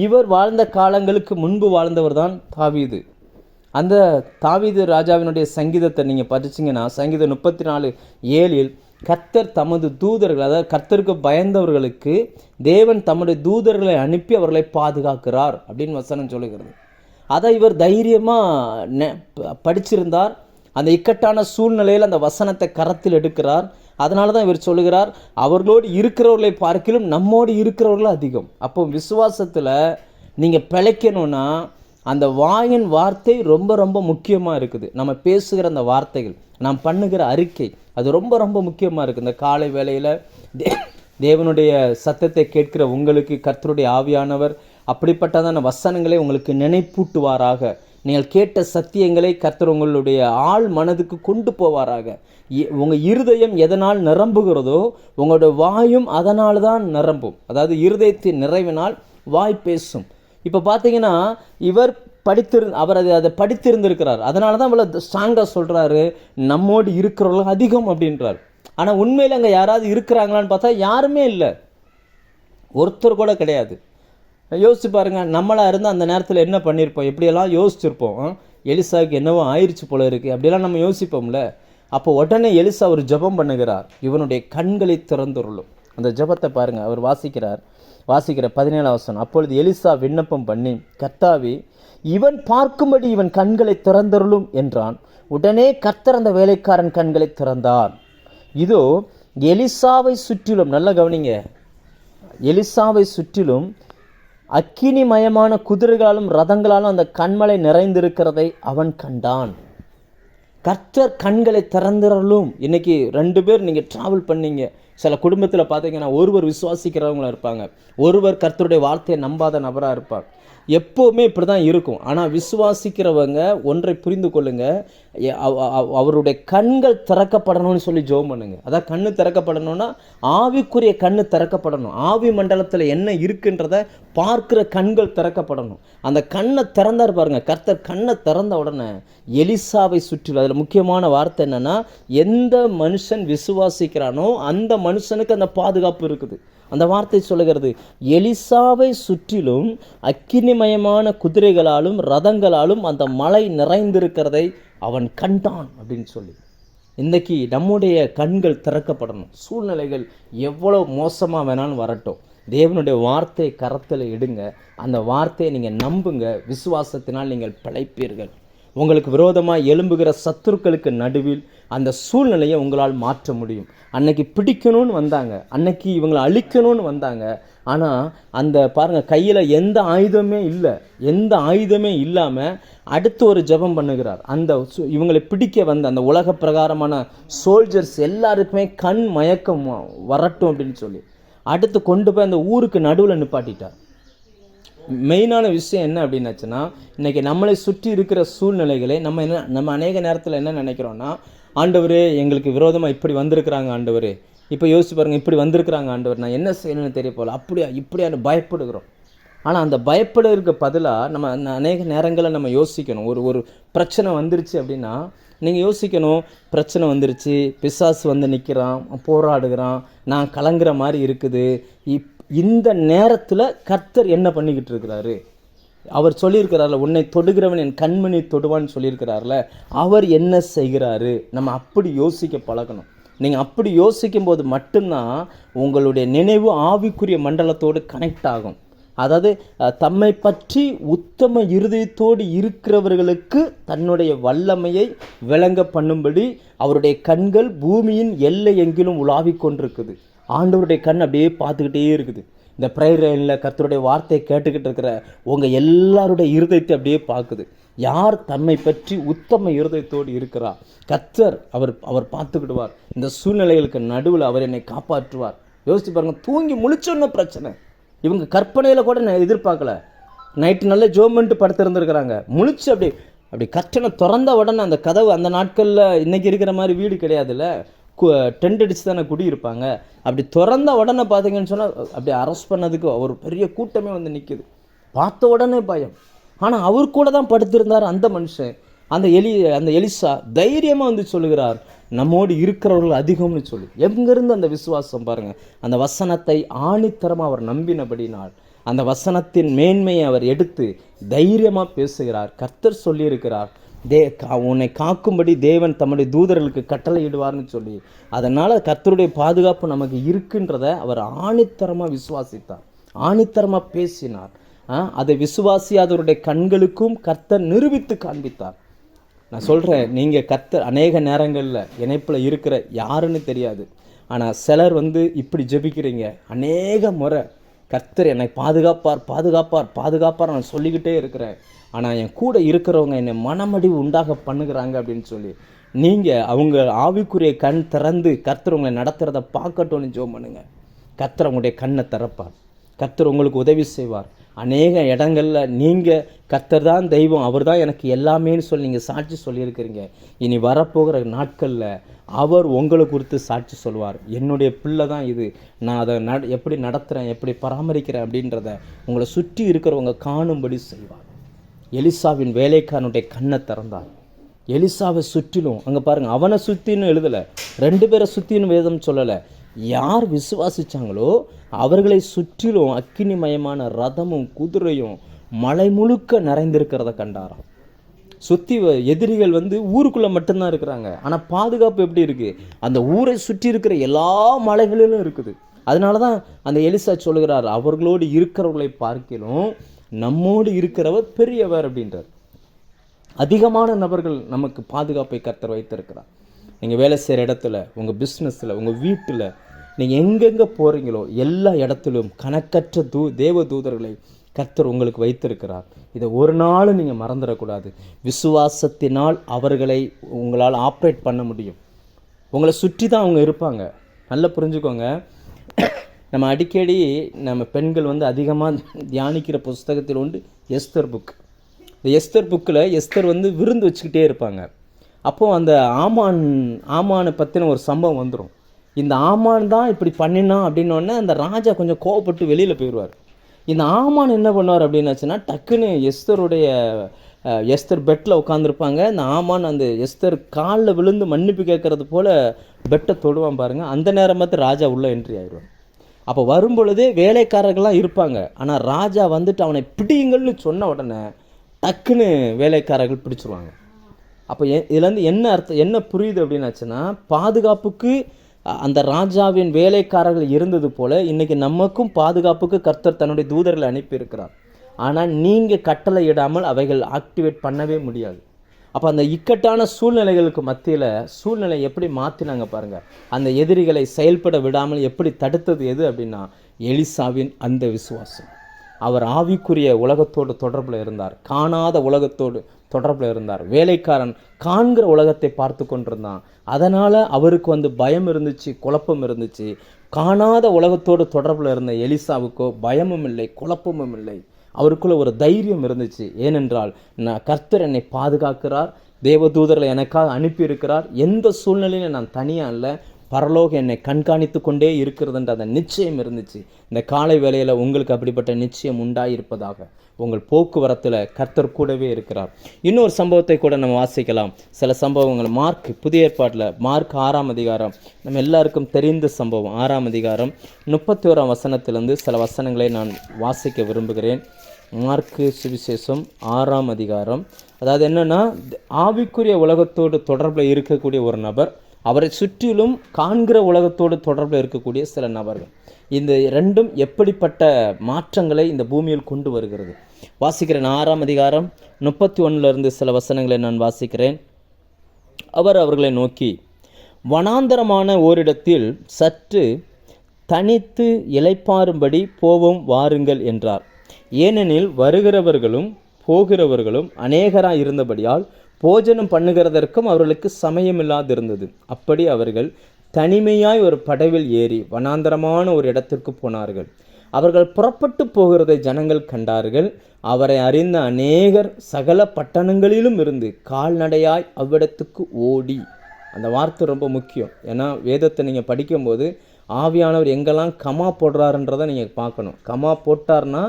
இவர் வாழ்ந்த காலங்களுக்கு முன்பு வாழ்ந்தவர் தான் தாவீது. அந்த தாவீது ராஜாவினுடைய சங்கீதத்தை நீங்கள் படிச்சிங்கன்னா சங்கீதம் 34:7 கர்த்தர் தமது தூதர்கள், அதாவது கர்த்தருக்கு பயந்தவர்களுக்கு தேவன் தம்முடைய தூதர்களை அனுப்பி அவர்களை பாதுகாக்கிறார் அப்படின்னு வசனம் சொல்லுகிறது. அதை இவர் தைரியமாக படிச்சிருந்தார். அந்த இக்கட்டான சூழ்நிலையில் அந்த வசனத்தை கரத்தில் எடுக்கிறார். அதனால தான் இவர் சொல்லுகிறார் அவர்களோடு இருக்கிறவர்களை பார்க்கிலும் நம்மோடு இருக்கிறவர்கள் அதிகம். அப்போ விசுவாசத்தில் நீங்கள் பிழைக்கணும்னா அந்த வாயின் வார்த்தை ரொம்ப ரொம்ப முக்கியமாக இருக்குது. நம்ம பேசுகிற அந்த வார்த்தைகள், நாம் பண்ணுகிற அறிக்கை, அது ரொம்ப ரொம்ப முக்கியமாக இருக்குது. இந்த காலை வேளையில் தேவனுடைய சத்தத்தை கேட்கிற உங்களுக்கு கர்த்தருடைய ஆவியானவர் அப்படிப்பட்டதான வசனங்களை உங்களுக்கு நினைப்பூட்டுவாராக. நீங்கள் கேட்ட சத்தியங்களை கர்த்தர் உங்களுடைய ஆழ் மனதுக்கு கொண்டு போவாராக. உங்கள் இருதயம் எதனால் நிரம்புகிறதோ உங்களுடைய வாயும் அதனால் தான் நிரம்பும். அதாவது இருதயத்தின் நிறைவினால் வாய் பேசும். இப்போ பார்த்தீங்கன்னா இவர் அவர் அதை படித்திருந்திருக்கிறார். அதனால தான் இவ்வளோ ஸ்ட்ராங்காக சொல்கிறாரு நம்மோடு இருக்கிறவர்கள் அதிகம் அப்படின்றார். ஆனால் உண்மையில் அங்கே யாராவது இருக்கிறாங்களான்னு பார்த்தா யாருமே இல்லை, ஒருத்தர் கூட கிடையாது. யோசிச்சு பாருங்கள், நம்மளாக இருந்தால் அந்த நேரத்தில் என்ன பண்ணியிருப்போம், எப்படியெல்லாம் யோசிச்சிருப்போம். எலிசாவுக்கு என்னவோ ஆயிடுச்சு போல இருக்குது அப்படிலாம் நம்ம யோசிப்போம்ல. அப்போ உடனே எலிசா ஒரு ஜெபம் பண்ணுகிறார், இவனுடைய கண்களை திறந்துருளும். அந்த ஜெபத்தை பாருங்கள், அவர் வாசிக்கிற 17 வசனம். அப்பொழுது எலிசா விண்ணப்பம் பண்ணி கர்த்தாவே இவன் பார்க்கும்படி இவன் கண்களை திறந்தருளும் என்றான். உடனே கர்த்தர் அந்த வேலைக்காரன் கண்களை திறந்தார். இதோ எலிசாவை சுற்றிலும், நல்ல கவனிங்க, எலிசாவை சுற்றிலும் அக்கினிமயமான குதிரைகளாலும் ரதங்களாலும் அந்த கண்மலை நிறைந்திருக்கிறதை அவன் கண்டான். கர்த்தர் கண்களை திறந்துறலும். இன்றைக்கி 2 பேர் நீங்கள் ட்ராவல் பண்ணீங்க. சில குடும்பத்தில் பார்த்தீங்கன்னா ஒருவர் விசுவாசிக்கிறவங்களாக இருப்பாங்க, ஒருவர் கர்த்தருடைய வார்த்தையை நம்பாத நபராக இருப்பார். எப்போவுமே இப்படி தான் இருக்கும். ஆனால் விசுவாசிக்கிறவங்க ஒன்றை புரிந்து கொள்ளுங்க, அவருடைய கண்கள் திறக்கப்படணும்னு சொல்லி ஜெபம் பண்ணுங்க. அதான் கண்ணு திறக்கப்படணும்னா ஆவிக்குரிய கண்ணு திறக்கப்படணும். ஆவி மண்டலத்தில் என்ன இருக்குன்றத பார்க்குற கண்கள் திறக்கப்படணும். அந்த கண்ணை திறந்தார் பாருங்க, கர்த்தர் கண்ணை திறந்த உடனே எலிசாவை சுற்றிலும், அதில் முக்கியமான வார்த்தை என்னென்னா, எந்த மனுஷன் விசுவாசிக்கிறானோ அந்த மனுஷனுக்கு அந்த பாதுகாப்பு இருக்குது. அந்த வார்த்தை சொல்லுகிறது, எலிசாவை சுற்றிலும் அக்கினிமயமான குதிரைகளாலும் ரதங்களாலும் அந்த மலை நிறைந்திருக்கிறதை அவன் கண்டான் அப்படின்னு சொல்லி. இன்றைக்கி நம்முடைய கண்கள் திறக்கப்படணும். சூழ்நிலைகள் எவ்வளோ மோசமாக வேணாலும் வரட்டும், தேவனுடைய வார்த்தையை கரத்தில் எடுங்க, அந்த வார்த்தையை நீங்கள் நம்புங்க, விசுவாசத்தினால் நீங்கள் பிழைப்பீர்கள். உங்களுக்கு விரோதமாக எழும்புகிற சத்துருக்களுக்கு நடுவில் அந்த சூழ்நிலையை உங்களால் மாற்ற முடியும். அன்னைக்கு பிடிக்கணும்னு வந்தாங்க, அன்னைக்கு இவங்களை அழிக்கணும்னு வந்தாங்க. ஆனால் அந்த பாருங்கள், கையில் எந்த ஆயுதமே இல்லாமல் அடுத்து ஒரு ஜெபம் பண்ணுகிறார். அந்த இவங்களை பிடிக்க வந்த அந்த உலக பிரகாரமான சோல்ஜர்ஸ் எல்லாருக்குமே கண் மயக்கம் வரட்டும் அப்படின்னு சொல்லி அடுத்து கொண்டு போய் அந்த ஊருக்கு நடுவில் நிப்பாட்டிட்டார். மெயினான விஷயம் என்ன அப்படின்னாச்சுன்னா, இன்றைக்கி நம்மளை சுற்றி இருக்கிற சூழ்நிலைகளை நம்ம அநேக நேரத்தில் என்ன நினைக்கிறோன்னா, ஆண்டவரே எங்களுக்கு விரோதமாக இப்படி வந்திருக்கிறாங்க ஆண்டவர், இப்போ யோசிச்சு பாருங்கள், இப்படி வந்திருக்கிறாங்க ஆண்டவர், நான் என்ன செய்யணும்னு தெரிய போகல, இப்படியான பயப்படுகிறோம். ஆனால் அந்த பயப்படுறதுக்கு பதிலாக நம்ம அநேக நேரங்களில் நம்ம யோசிக்கணும். ஒரு பிரச்சனை வந்துருச்சு அப்படின்னா நீங்கள் யோசிக்கணும், பிரச்சனை வந்துருச்சு, பிசாசு வந்து நிற்கிறான், போராடுகிறான், நான் கலங்குற மாதிரி இருக்குது, இந்த நேரத்தில் கர்த்தர் என்ன பண்ணிக்கிட்டு இருக்கிறாரு? அவர் சொல்லியிருக்கிறார்ல, உன்னை தொடுகிறவன் என் கண்மணி தொடுவான்னு சொல்லியிருக்கிறார்ல, அவர் என்ன செய்கிறாரு? நம்ம அப்படி யோசிக்க பழகணும். நீங்கள் அப்படி யோசிக்கும் போது மட்டும்தான் உங்களுடைய நினைவு ஆவிக்குரிய மண்டலத்தோடு கனெக்ட் ஆகும். அதாவது தம்மை பற்றி உத்தம இருதயத்தோடு இருக்கிறவர்களுக்கு தன்னுடைய வல்லமையை விளங்க பண்ணும்படி அவருடைய கண்கள் பூமியின் எல்லை எங்கிலும் உலாவிக் கொண்டிருக்குது. ஆண்டவருடைய கண் அப்படியே பார்த்துக்கிட்டே இருக்குது. இந்த ப்ரேயர் லைனில் கர்த்தருடைய வார்த்தையை கேட்டுக்கிட்டு இருக்கிற உங்கள் எல்லாருடைய இருதயத்தை அப்படியே பார்க்குது. யார் தம்மை பற்றி உத்தம இருதயத்தோடு இருக்கிறார், கர்த்தர் அவர் பார்த்துக்கிடுவார். இந்த சூழ்நிலைகளுக்கு நடுவில் அவர் என்னை காப்பாற்றுவார். யோசிச்சு பாருங்கள், தூங்கி முழிச்சோன்னு பிரச்சனை. இவங்க கற்பனையில் கூட நான் எதிர்பார்க்கல. நைட்டு நல்ல ஜோமெண்ட்டு படுத்திருந்துருக்கிறாங்க, முழிச்சு அப்படி கர்த்தனை திறந்த உடனே அந்த கதவு, அந்த நாட்களில் இன்றைக்கி இருக்கிற மாதிரி வீடு கிடையாதுல்ல, டென்ட் அடித்து தானே குடியிருப்பாங்க. அப்படி திறந்த உடனே பார்த்தீங்கன்னு சொன்னால் அப்படி அரெஸ்ட் பண்ணதுக்கு ஒரு பெரிய கூட்டமே வந்து நிற்குது. பார்த்த உடனே பயம். ஆனால் அவர் கூட தான் படுத்திருந்தார் அந்த மனுஷன். அந்த எலிசா தைரியமாக வந்து சொல்லுகிறார், நம்மோடு இருக்கிறவர்கள் அதிகம்னு சொல்லி. எங்கேருந்து அந்த விசுவாசம் பாருங்கள். அந்த வசனத்தை ஆணித்தரமாக அவர் நம்பினபடினால் அந்த வசனத்தின் மேன்மையை அவர் எடுத்து தைரியமாக பேசுகிறார். கர்த்தர் சொல்லியிருக்கிறார், உன்னை காக்கும்படி தேவன் தம்முடைய தூதர்களுக்கு கட்டளையிடுவார்னு சொல்லி. அதனால் கர்த்தருடைய பாதுகாப்பு நமக்கு இருக்குன்றத அவர் ஆணித்தரமாக விசுவாசித்தார், ஆணித்தரமாக பேசினார். அதை விசுவாசியாதவருடைய கண்களுக்கும் கர்த்தர் நிரூபித்து காண்பித்தார். நான் சொல்கிறேன், நீங்கள் கர்த்தர் அநேக நேரங்களில் இணைப்பில் இருக்கிற யாருன்னு தெரியாது, ஆனால் சிலர் வந்து இப்படி ஜெபிக்கிறீங்க. அநேக முறை கர்த்தர் என்னை பாதுகாப்பார் நான் சொல்லிக்கிட்டே இருக்கிறேன், ஆனால் என் கூட இருக்கிறவங்க என்னை மனமடிவு உண்டாக பண்ணுகிறாங்க அப்படின்னு சொல்லி நீங்கள் அவங்க ஆவிக்குரிய கண் திறந்து கர்த்தர் உங்களை நடத்துகிறத பார்க்கட்டும்னு ஜெபம் பண்ணுங்க. கர்த்தர் உங்களுடைய கண்ணை திறப்பார், கர்த்தர் உங்களுக்கு உதவி செய்வார். அநேக இடங்களில் நீங்கள் கர்த்தர் தான் தெய்வம், அவர் தான் எனக்கு எல்லாமேன்னு சொல்லி நீங்கள் சாட்சி சொல்லியிருக்கிறீங்க. இனி வரப்போகிற நாட்களில் அவர் உங்களை குறித்து சாட்சி சொல்வார். என்னுடைய பிள்ளை தான் இது, நான் அதை எப்படி நடத்துகிறேன், எப்படி பராமரிக்கிறேன் அப்படின்றத உங்களை சுற்றி இருக்கிறவங்க காணும்படி செய்வார். எலிசாவின் வேலைக்காரனுடைய கண்ணை திறந்தார். எலிசாவை சுற்றிலும், அங்கே பாருங்கள், அவனை சுற்றின்னு எழுதலை, 2 பேரை சுற்றின்னு வேதம் சொல்லலை. யார் விசுவாசித்தாங்களோ அவர்களை சுற்றிலும் அக்கினிமயமான ரதமும் குதிரையும் மலை முழுக்க நிறைந்திருக்கிறத கண்டாராம். சுற்றி எதிரிகள் வந்து ஊருக்குள்ளே மட்டும்தான் இருக்கிறாங்க, ஆனால் பாதுகாப்பு எப்படி இருக்குது? அந்த ஊரை சுற்றி இருக்கிற எல்லா மலைகளிலும் இருக்குது. அதனால தான் அந்த எலிசா சொல்கிறார், அவர்களோடு இருக்கிறவர்களை பார்க்கிலும் நம்மோடு இருக்கிறவர் பெரியவர் அப்படின்றார். அதிகமான நபர்கள் நமக்கு பாதுகாப்பை கர்த்தர் வைத்திருக்கிறார். நீங்கள் வேலை செய்கிற இடத்துல, உங்கள் பிஸ்னஸில், உங்கள் வீட்டில், நீங்கள் எங்கெங்கே போகிறீங்களோ எல்லா இடத்திலும் கணக்கற்ற தேவ தூதர்களை கர்த்தர் உங்களுக்கு வைத்திருக்கிறார். இதை ஒரு நாள் நீங்கள் மறந்துடக்கூடாது. விசுவாசத்தினால் அவர்களை உங்களால் ஆப்ரேட் பண்ண முடியும். உங்களை சுற்றி தான் அவங்க இருப்பாங்க. நல்லா புரிஞ்சுக்கோங்க. நம்ம அடிக்கடி நம்ம பெண்கள் வந்து அதிகமாக தியானிக்கிற புஸ்தகத்தில் உண்டு எஸ்தர் புக். இந்த எஸ்தர் புக்கில் எஸ்தர் வந்து விருந்து வச்சுக்கிட்டே இருப்பாங்க. அப்போது அந்த ஆமானை பற்றின ஒரு சம்பவம் வந்துடும். இந்த ஆமான் தான் இப்படி பண்ணினான் அப்படின்னோடனே அந்த ராஜா கொஞ்சம் கோவப்பட்டு வெளியில் போயிடுவார். இந்த ஆமான் என்ன பண்ணுவார் அப்படின்னாச்சுன்னா, டக்குன்னு எஸ்தர் பெட்டில் உட்காந்துருப்பாங்க. இந்த ஆமான் அந்த எஸ்தர் காலில் விழுந்து மன்னிப்பு கேட்கறது போல் பெட்டை தொடுவான் பாருங்கள். அந்த நேரம் பார்த்து ராஜா உள்ளே என்ட்ரி ஆயிடுவார். அப்போ வரும்பொழுதே வேலைக்காரர்கள்லாம் இருப்பாங்க. ஆனால் ராஜா வந்துட்டு அவனை பிடிங்கள்னு சொன்ன உடனே டக்குன்னு வேலைக்காரர்கள் பிடிச்சிருவாங்க. அப்போ இதுலேருந்து என்ன அர்த்தம், என்ன புரியுது அப்படின்னாச்சுன்னா, பாதுகாப்புக்கு அந்த ராஜாவின் வேலைக்காரர்கள் இருந்தது போல் இன்றைக்கி நமக்கும் பாதுகாப்புக்கு கர்த்தர் தன்னுடைய தூதர்களை அனுப்பியிருக்கிறார். ஆனால் நீங்கள் கட்டளை இடாமல் அவைகள் ஆக்டிவேட் பண்ணவே முடியாது. அப்போ அந்த இக்கட்டான சூழ்நிலைகளுக்கு மத்தியில் சூழ்நிலை எப்படி மாற்றினாங்க பாருங்கள். அந்த எதிரிகளை செயல்பட விடாமல் எப்படி தடுத்தது எது அப்படின்னா எலிசாவின் அந்த விசுவாசம். அவர் ஆவிக்குரிய உலகத்தோடு தொடர்பில் இருந்தார், காணாத உலகத்தோடு தொடர்பில் இருந்தார். வேலைக்காரன் காண்கிற உலகத்தை பார்த்து கொண்டிருந்தான். அதனால் அவருக்கு பயம் இருந்துச்சு, குழப்பம் இருந்துச்சு. காணாத உலகத்தோடு தொடர்பில் இருந்த எலிசாவுக்கோ பயமும் இல்லை, குழப்பமும் இல்லை. அவருக்குள்ள ஒரு தைரியம் இருந்துச்சு. ஏனென்றால் கர்த்தர் என்னை பாதுகாக்கிறார், தேவதூதர்களை எனக்காக அனுப்பியிருக்கிறார், எந்த சூழ்நிலையிலும் நான் தனியாக இல்லை, பரலோகம் என்னை கண்காணித்து கொண்டே இருக்கிறதுன்ற அந்த நிச்சயம் இருந்துச்சு. இந்த காலை வேளையில் உங்களுக்கு அப்படிப்பட்ட நிச்சயம் உண்டாயிருப்பதாக. உங்கள் போக்குவரத்தில் கர்த்தர் கூடவே இருக்கிறார். இன்னொரு சம்பவத்தை கூட நம்ம வாசிக்கலாம். சில சம்பவங்கள் மார்க் புதிய ஏற்பாட்டில் மார்க் 6ஆம் அதிகாரம் நம்ம எல்லாருக்கும் தெரிந்த சம்பவம். 6ஆம் அதிகாரம் 31ஆம் வசனத்திலிருந்து சில வசனங்களை நான் வாசிக்க விரும்புகிறேன். மார்க்கு சுவிசேஷம் 6ஆம் அதிகாரம். அதாவது என்னென்னா, ஆவிக்குரிய உலகத்தோடு தொடர்பில் இருக்கக்கூடிய ஒரு நபர், அவரை சுற்றிலும் காண்கிற உலகத்தோடு தொடர்பில் இருக்கக்கூடிய சில நபர்கள். இந்த ரெண்டும் எப்படிப்பட்ட மாற்றங்களை இந்த பூமியில் கொண்டு வருகிறது வாசிக்கிறேன். 6ஆம் அதிகாரம் 31 சில வசனங்களை நான் வாசிக்கிறேன். அவர் அவர்களை நோக்கி, வனாந்தரமான ஓரிடத்தில் சற்று தனித்து இளைப்பாறும்படி போவோம் வாருங்கள் என்றார். ஏனெனில் வருகிறவர்களும் போகிறவர்களும் அநேகராக இருந்தபடியால் போஜனம் பண்ணுகிறதற்கும் அவர்களுக்கு சமயமில்லாதிருந்தது. அப்படி அவர்கள் தனிமையாய் ஒரு படவில் ஏறி வனாந்தரமான ஒரு இடத்திற்கு போனார்கள். அவர்கள் புறப்பட்டு போகிறதை ஜனங்கள் கண்டார்கள். அவரை அறிந்த அநேகர் சகல பட்டணங்களிலும் இருந்து கால்நடையாய் அவ்விடத்துக்கு ஓடி. அந்த வார்த்தை ரொம்ப முக்கியம். ஏன்னா வேதத்தை நீங்கள் படிக்கும்போது ஆவியானவர் எங்கெல்லாம் கமா போடுறாருன்றதை நீங்கள் பார்க்கணும். கமா போட்டார்னா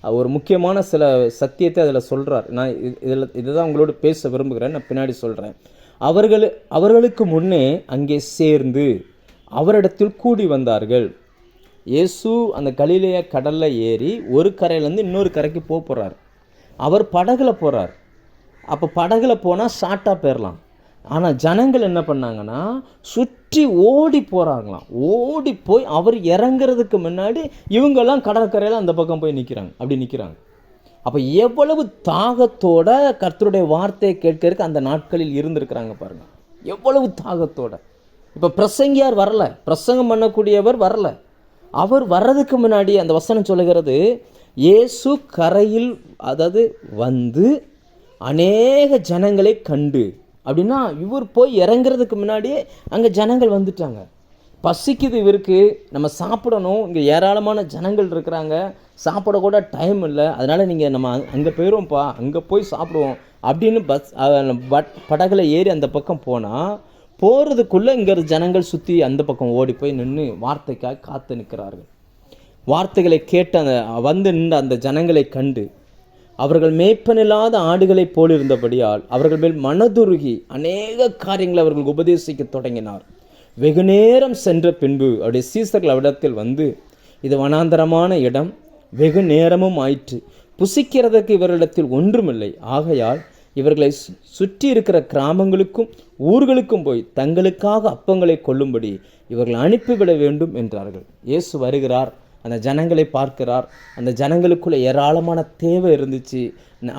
ஒரு முக்கியமான சில சத்தியத்தை அதில் சொல்கிறார். நான் இதுதான் உங்களோடு பேச விரும்புகிறேன், நான் பின்னாடி சொல்கிறேன். அவர்களுக்கு முன்னே அங்கே சேர்ந்து அவரிடத்தில் கூடி வந்தார்கள். இயேசு அந்த கலிலேய கடலில் ஏறி ஒரு கரையிலேருந்து இன்னொரு கரைக்கு போகிறார். அவர் படகுல போகிறார். அப்போ படகுல போனால் ஷார்ட்டாக போயிடலாம். ஆனால் ஜனங்கள் என்ன பண்ணாங்கன்னா சுற்றி ஓடி போகிறாங்களாம். ஓடி போய் அவர் இறங்குறதுக்கு முன்னாடி இவங்கெல்லாம் கடற்கரையில் அந்த பக்கம் போய் நிற்கிறாங்க. அப்படி நிற்கிறாங்க. அப்போ எவ்வளவு தாகத்தோட கர்த்தருடைய வார்த்தையை கேட்கறதுக்கு அந்த நாட்களில் இருந்திருக்கிறாங்க பாருங்கள். எவ்வளவு தாகத்தோட. இப்போ பிரசங்கியார் வரல, பிரசங்கம் பண்ணக்கூடியவர் வரல. அவர் வர்றதுக்கு முன்னாடி அந்த வசனம் சொல்லுகிறது, இயேசு கரையில் அதாவது வந்து அநேக ஜனங்களை கண்டு. அப்படின்னா இவர் போய் இறங்குறதுக்கு முன்னாடியே அங்கே ஜனங்கள் வந்துட்டாங்க. பசிக்குது இவருக்கு, நம்ம சாப்பிடணும், இங்கே ஏராளமான ஜனங்கள் இருக்கிறாங்க, சாப்பிடக்கூட டைம் இல்லை, அதனால் நீங்கள் நம்ம அங்கே போயிடுவோம்ப்பா, அங்கே போய் சாப்பிடுவோம் அப்படின்னு படகுல ஏறி அந்த பக்கம் போனால் போகிறதுக்குள்ளே இங்கே ஜனங்கள் சுற்றி அந்த பக்கம் ஓடி போய் நின்று வார்த்தைக்காக காத்து நிற்கிறார்கள். வார்த்தைகளை கேட்டு வந்து நின்று அந்த ஜனங்களை கண்டு அவர்கள் மேய்ப்பனில்லாத ஆடுகளைப் போலிருந்தபடியால் அவர்கள் மேல் மனதுருகி அநேக காரியங்களை அவர்கள் உபதேசிக்க தொடங்கினார். வெகு நேரம் சென்ற பின்பு அவருடைய சீசர்கள் அவ்விடத்தில் வந்து, இது வனாந்தரமான இடம், வெகு நேரமும் ஆயிற்று, புசிக்கிறதற்கு இவர்களிடத்தில் ஒன்றுமில்லை, ஆகையால் இவர்களை சுற்றி இருக்கிற கிராமங்களுக்கும் ஊர்களுக்கும் போய் தங்களுக்காக அப்பங்களை கொள்ளும்படி இவர்கள் அனுப்பிவிட வேண்டும் என்றார்கள். இயேசு வருகிறார், அந்த ஜனங்களை பார்க்கிறார். அந்த ஜனங்களுக்குள்ளே ஏராளமான தேவை இருந்துச்சு.